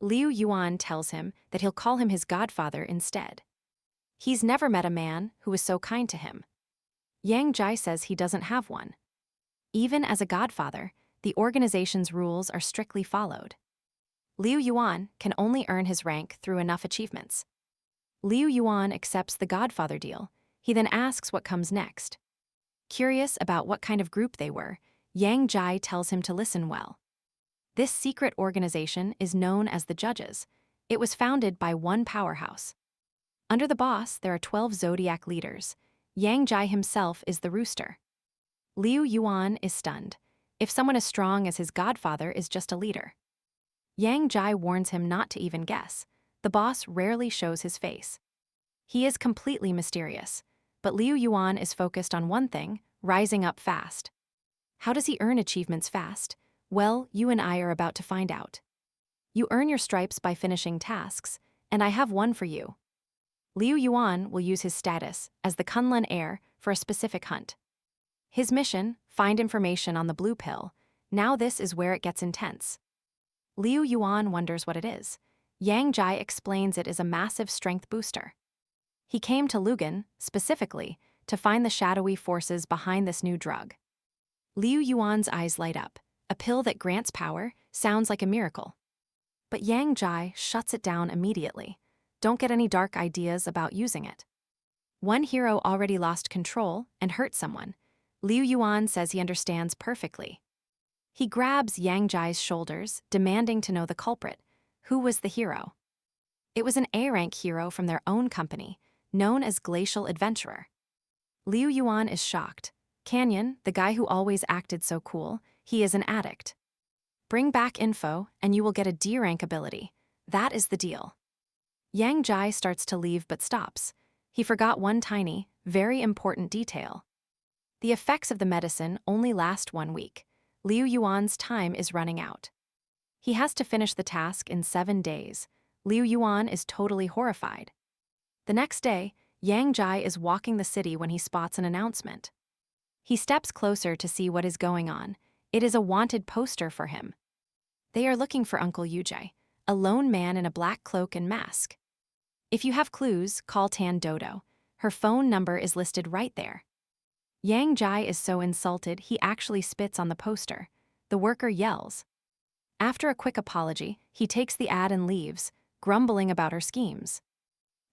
Liu Yuan tells him that he'll call him his godfather instead. He's never met a man who was so kind to him. Yang Jai says he doesn't have one. Even as a godfather, the organization's rules are strictly followed. Liu Yuan can only earn his rank through enough achievements. Liu Yuan accepts the godfather deal. He then asks what comes next. Curious about what kind of group they were, Yang Jai tells him to listen well. This secret organization is known as the Judges. It was founded by one powerhouse. Under the boss, there are 12 zodiac leaders. Yang Jai himself is the rooster. Liu Yuan is stunned. If someone as strong as his godfather is just a leader. Yang Jai warns him not to even guess. The boss rarely shows his face. He is completely mysterious, but Liu Yuan is focused on one thing, rising up fast. How does he earn achievements fast? Well, you and I are about to find out. You earn your stripes by finishing tasks, and I have one for you. Liu Yuan will use his status as the Kunlun heir for a specific hunt. His mission, find information on the blue pill. Now this is where it gets intense. Liu Yuan wonders what it is. Yang Jai explains it is a massive strength booster. He came to Lugan, specifically, to find the shadowy forces behind this new drug. Liu Yuan's eyes light up. A pill that grants power sounds like a miracle. But Yang Jai shuts it down immediately. Don't get any dark ideas about using it. One hero already lost control and hurt someone. Liu Yuan says he understands perfectly. He grabs Yang Jai's shoulders, demanding to know the culprit. Who was the hero? It was an A-rank hero from their own company, known as Glacial Adventurer. Liu Yuan is shocked. Canyon, the guy who always acted so cool, he is an addict. Bring back info, and you will get a D-rank ability. That is the deal. Yang Jai starts to leave but stops. He forgot one tiny, very important detail. The effects of the medicine only last 1 week. Liu Yuan's time is running out. He has to finish the task in 7 days. Liu Yuan is totally horrified. The next day, Yang Jai is walking the city when he spots an announcement. He steps closer to see what is going on. It is a wanted poster for him. They are looking for Uncle Yujie, a lone man in a black cloak and mask. If you have clues, call Tan Dodo. Her phone number is listed right there. Yang Jai is so insulted he actually spits on the poster. The worker yells. After a quick apology, he takes the ad and leaves, grumbling about her schemes.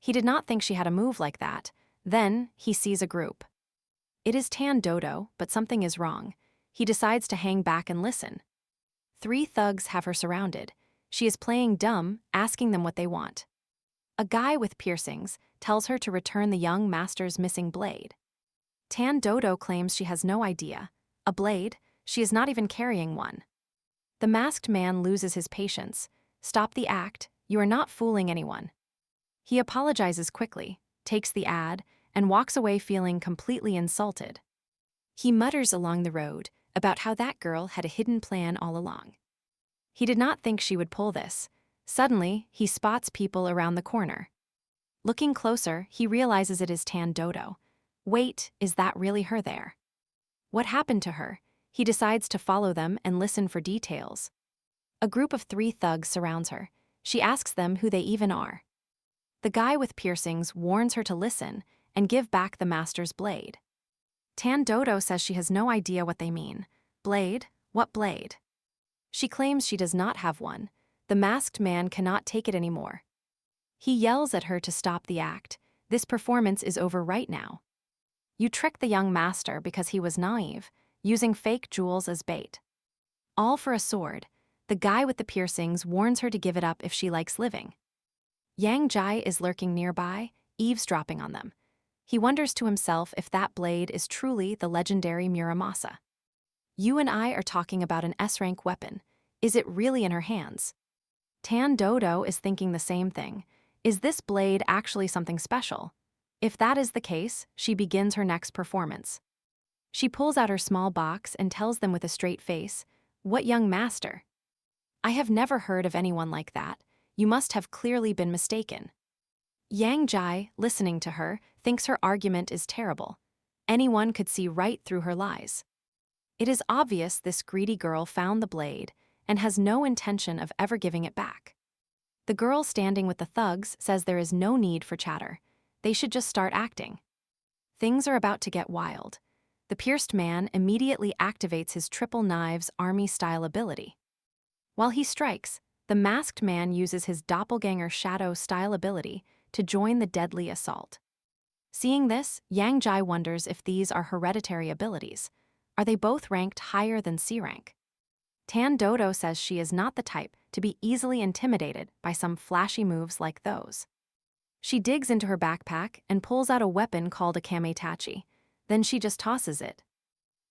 He did not think she had a move like that. Then, he sees a group. It is Tan Dodo, but something is wrong. He decides to hang back and listen. 3 thugs have her surrounded. She is playing dumb, asking them what they want. A guy with piercings tells her to return the young master's missing blade. Tan Dodo claims she has no idea. A blade? She is not even carrying one. The masked man loses his patience. Stop the act, you are not fooling anyone. He apologizes quickly, takes the ad, and walks away feeling completely insulted. He mutters along the road about how that girl had a hidden plan all along. He did not think she would pull this. Suddenly, he spots people around the corner. Looking closer, he realizes it is Tan Dodo. Wait, is that really her there? What happened to her? He decides to follow them and listen for details. A group of 3 thugs surrounds her. She asks them who they even are. The guy with piercings warns her to listen and give back the master's blade. Tan Dodo says she has no idea what they mean. Blade? What blade? She claims she does not have one. The masked man cannot take it anymore. He yells at her to stop the act. This performance is over right now. You tricked the young master because he was naive, using fake jewels as bait. All for a sword. The guy with the piercings warns her to give it up if she likes living. Yang Jai is lurking nearby, eavesdropping on them. He wonders to himself if that blade is truly the legendary Muramasa. You and I are talking about an S-rank weapon. Is it really in her hands? Tan Dodo is thinking the same thing. Is this blade actually something special? If that is the case, she begins her next performance. She pulls out her small box and tells them with a straight face, "What young master? I have never heard of anyone like that. You must have clearly been mistaken." Yang Jai, listening to her, thinks her argument is terrible. Anyone could see right through her lies. It is obvious this greedy girl found the blade and has no intention of ever giving it back. The girl standing with the thugs says there is no need for chatter. They should just start acting. Things are about to get wild. The pierced man immediately activates his triple knives army-style ability. While he strikes, the masked man uses his doppelganger shadow-style ability to join the deadly assault. Seeing this, Yang Jai wonders if these are hereditary abilities. Are they both ranked higher than C rank? Tan Dodo says she is not the type to be easily intimidated by some flashy moves like those. She digs into her backpack and pulls out a weapon called a kametachi. Then she just tosses it.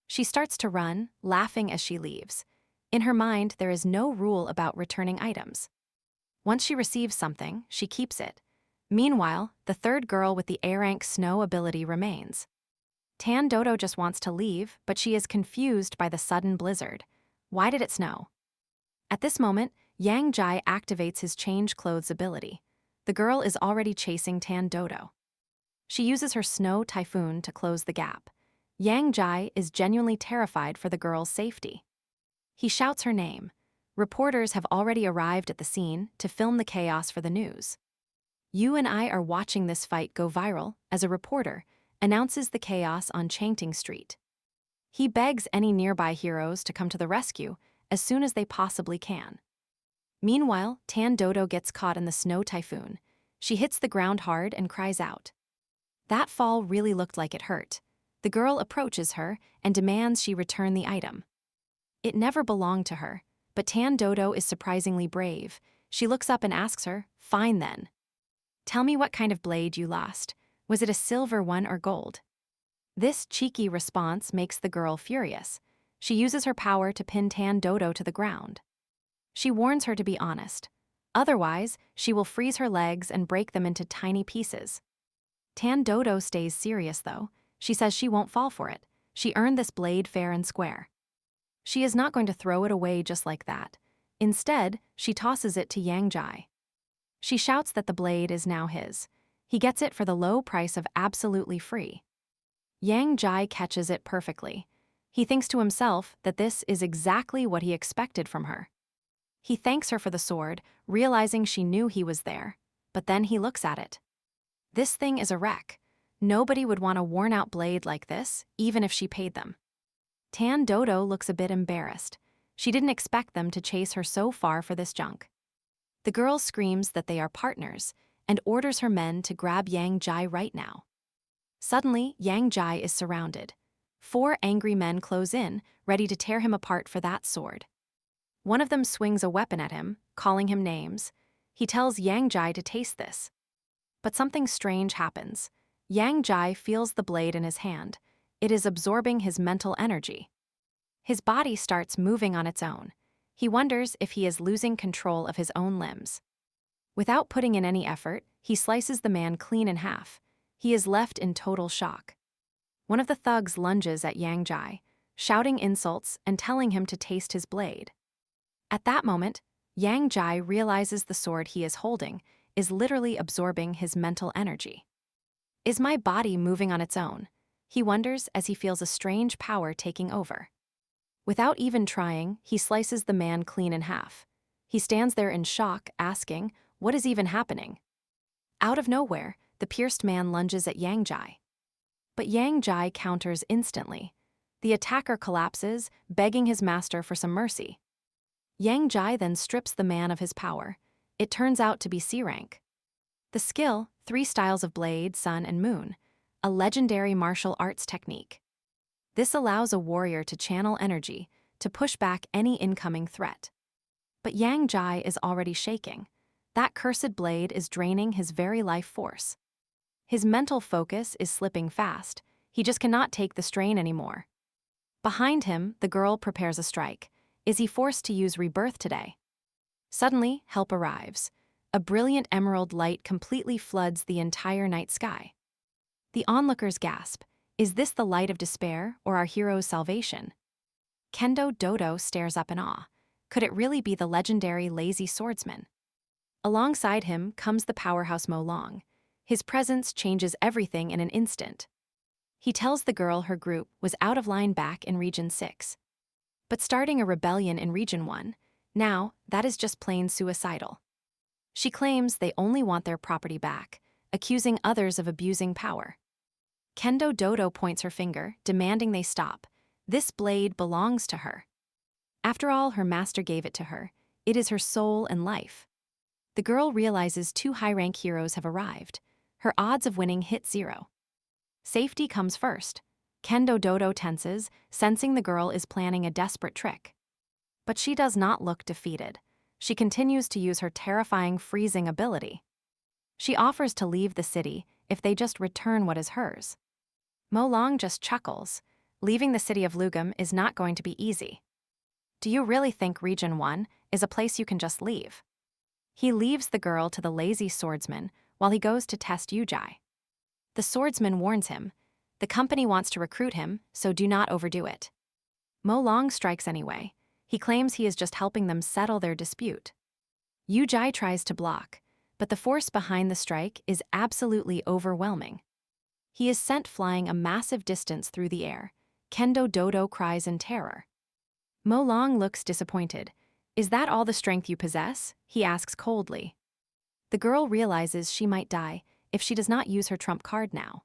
She starts to run, laughing as she leaves. In her mind, there is no rule about returning items. Once she receives something, she keeps it. Meanwhile, the third girl with the A-rank snow ability remains. Tan Dodo just wants to leave, but she is confused by the sudden blizzard. Why did it snow? At this moment, Yang Jai activates his change clothes ability. The girl is already chasing Tan Dodo. She uses her snow typhoon to close the gap. Yang Jai is genuinely terrified for the girl's safety. He shouts her name. Reporters have already arrived at the scene to film the chaos for the news. You and I are watching this fight go viral as a reporter announces the chaos on Changting Street. He begs any nearby heroes to come to the rescue as soon as they possibly can. Meanwhile, Tan Dodo gets caught in the snow typhoon. She hits the ground hard and cries out. That fall really looked like it hurt. The girl approaches her and demands she return the item. It never belonged to her, but Tan Dodo is surprisingly brave. She looks up and asks her, "Fine then. Tell me what kind of blade you lost. Was it a silver one or gold?" This cheeky response makes the girl furious. She uses her power to pin Tan Dodo to the ground. She warns her to be honest. Otherwise, she will freeze her legs and break them into tiny pieces. Tan Dodo stays serious, though. She says she won't fall for it. She earned this blade fair and square. She is not going to throw it away just like that. Instead, she tosses it to Yang Jai. She shouts that the blade is now his. He gets it for the low price of absolutely free. Yang Jai catches it perfectly. He thinks to himself that this is exactly what he expected from her. He thanks her for the sword, realizing she knew he was there, but then he looks at it. This thing is a wreck. Nobody would want a worn-out blade like this, even if she paid them. Tan Dodo looks a bit embarrassed. She didn't expect them to chase her so far for this junk. The girl screams that they are partners and orders her men to grab Yang Jai right now. Suddenly, Yang Jai is surrounded. 4 angry men close in, ready to tear him apart for that sword. One of them swings a weapon at him, calling him names. He tells Yang Jai to taste this. But something strange happens. Yang Jai feels the blade in his hand. It is absorbing his mental energy. His body starts moving on its own. He wonders if he is losing control of his own limbs. Without putting in any effort, he slices the man clean in half. He is left in total shock. One of the thugs lunges at Yang Jai, shouting insults and telling him to taste his blade. At that moment, Yang Jai realizes the sword he is holding is literally absorbing his mental energy. Is my body moving on its own? He wonders as he feels a strange power taking over. Without even trying, he slices the man clean in half. He stands there in shock, asking, "What is even happening?" Out of nowhere, the pierced man lunges at Yang Jai. But Yang Jai counters instantly. The attacker collapses, begging his master for some mercy. Yang Jai then strips the man of his power. It turns out to be C rank. The skill, 3 styles of blade, sun, and moon, a legendary martial arts technique. This allows a warrior to channel energy to push back any incoming threat. But Yang Jai is already shaking. That cursed blade is draining his very life force. His mental focus is slipping fast. He just cannot take the strain anymore. Behind him, the girl prepares a strike. Is he forced to use rebirth today? Suddenly, help arrives. A brilliant emerald light completely floods the entire night sky. The onlookers gasp. Is this the light of despair or our hero's salvation? Kendo Dodo stares up in awe. Could it really be the legendary lazy swordsman? Alongside him comes the powerhouse Mo Long. His presence changes everything in an instant. He tells the girl her group was out of line back in Region 6. But starting a rebellion in Region 1, now, that is just plain suicidal. She claims they only want their property back, accusing others of abusing power. Kendo Dodo points her finger, demanding they stop. This blade belongs to her. After all, her master gave it to her. It is her soul and life. The girl realizes 2 high-rank heroes have arrived. Her odds of winning hit 0. Safety comes first. Kendo Dodo tenses, sensing the girl is planning a desperate trick. But she does not look defeated. She continues to use her terrifying freezing ability. She offers to leave the city if they just return what is hers. Mo Long just chuckles. Leaving the city of Lugum is not going to be easy. Do you really think Region 1 is a place you can just leave? He leaves the girl to the lazy swordsman while he goes to test Yujai. The swordsman warns him. The company wants to recruit him, so do not overdo it. Mo Long strikes anyway. He claims he is just helping them settle their dispute. Yujai tries to block, but the force behind the strike is absolutely overwhelming. He is sent flying a massive distance through the air. Kendo Dodo cries in terror. Mo Long looks disappointed. Is that all the strength you possess? He asks coldly. The girl realizes she might die if she does not use her trump card now.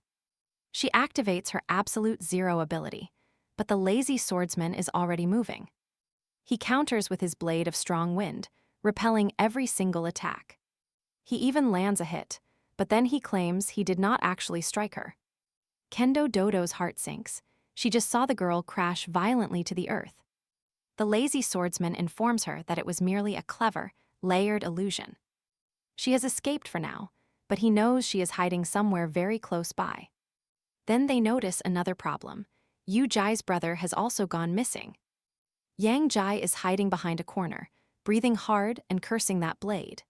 She activates her absolute 0 ability, but the lazy swordsman is already moving. He counters with his blade of strong wind, repelling every single attack. He even lands a hit, but then he claims he did not actually strike her. Kendo Dodo's heart sinks. She just saw the girl crash violently to the earth. The lazy swordsman informs her that it was merely a clever, layered illusion. She has escaped for now, but he knows she is hiding somewhere very close by. Then they notice another problem. Yu Jai's brother has also gone missing. Yang Jai is hiding behind a corner, breathing hard and cursing that blade.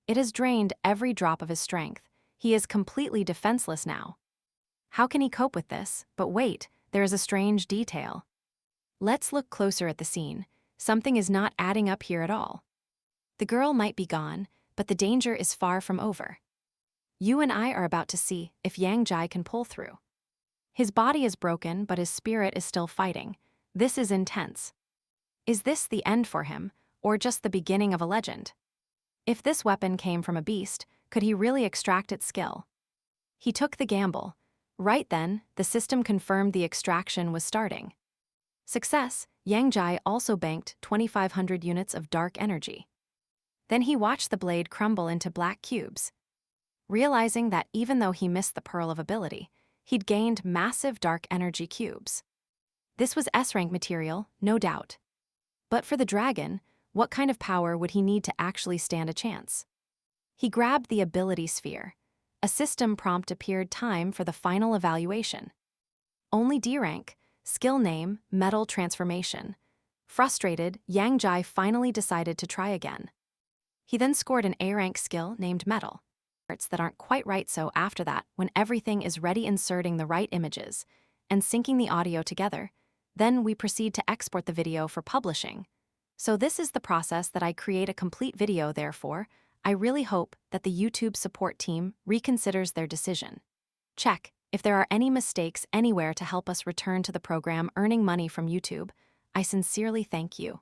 It has drained every drop of his strength. He is completely defenseless now. How can he cope with this? But wait, there is a strange detail. Let's look closer at the scene. Something is not adding up here at all. The girl might be gone, but the danger is far from over. You and I are about to see if Yang Jai can pull through. His body is broken, but his spirit is still fighting. This is intense. Is this the end for him, or just the beginning of a legend? If this weapon came from a beast, could he really extract its skill? He took the gamble. Right then, the system confirmed the extraction was starting. Success, Yang Jai also banked 2,500 units of dark energy. Then he watched the blade crumble into black cubes. Realizing that even though he missed the pearl of ability, he'd gained massive dark energy cubes. This was S-rank material, no doubt. But for the dragon, what kind of power would he need to actually stand a chance? He grabbed the ability sphere. A system prompt appeared. Time for the final evaluation. Only D rank, skill name, metal transformation. Frustrated, Yang Jai finally decided to try again. He then scored an A rank skill named metal. Parts that aren't quite right, so after that, when everything is ready, inserting the right images. and syncing the audio together. Then we proceed to export the video for publishing. So this is the process that I create a complete video. Therefore, I really hope that the YouTube support team reconsiders their decision. Check if there are any mistakes anywhere to help us return to the program earning money from YouTube. I sincerely thank you.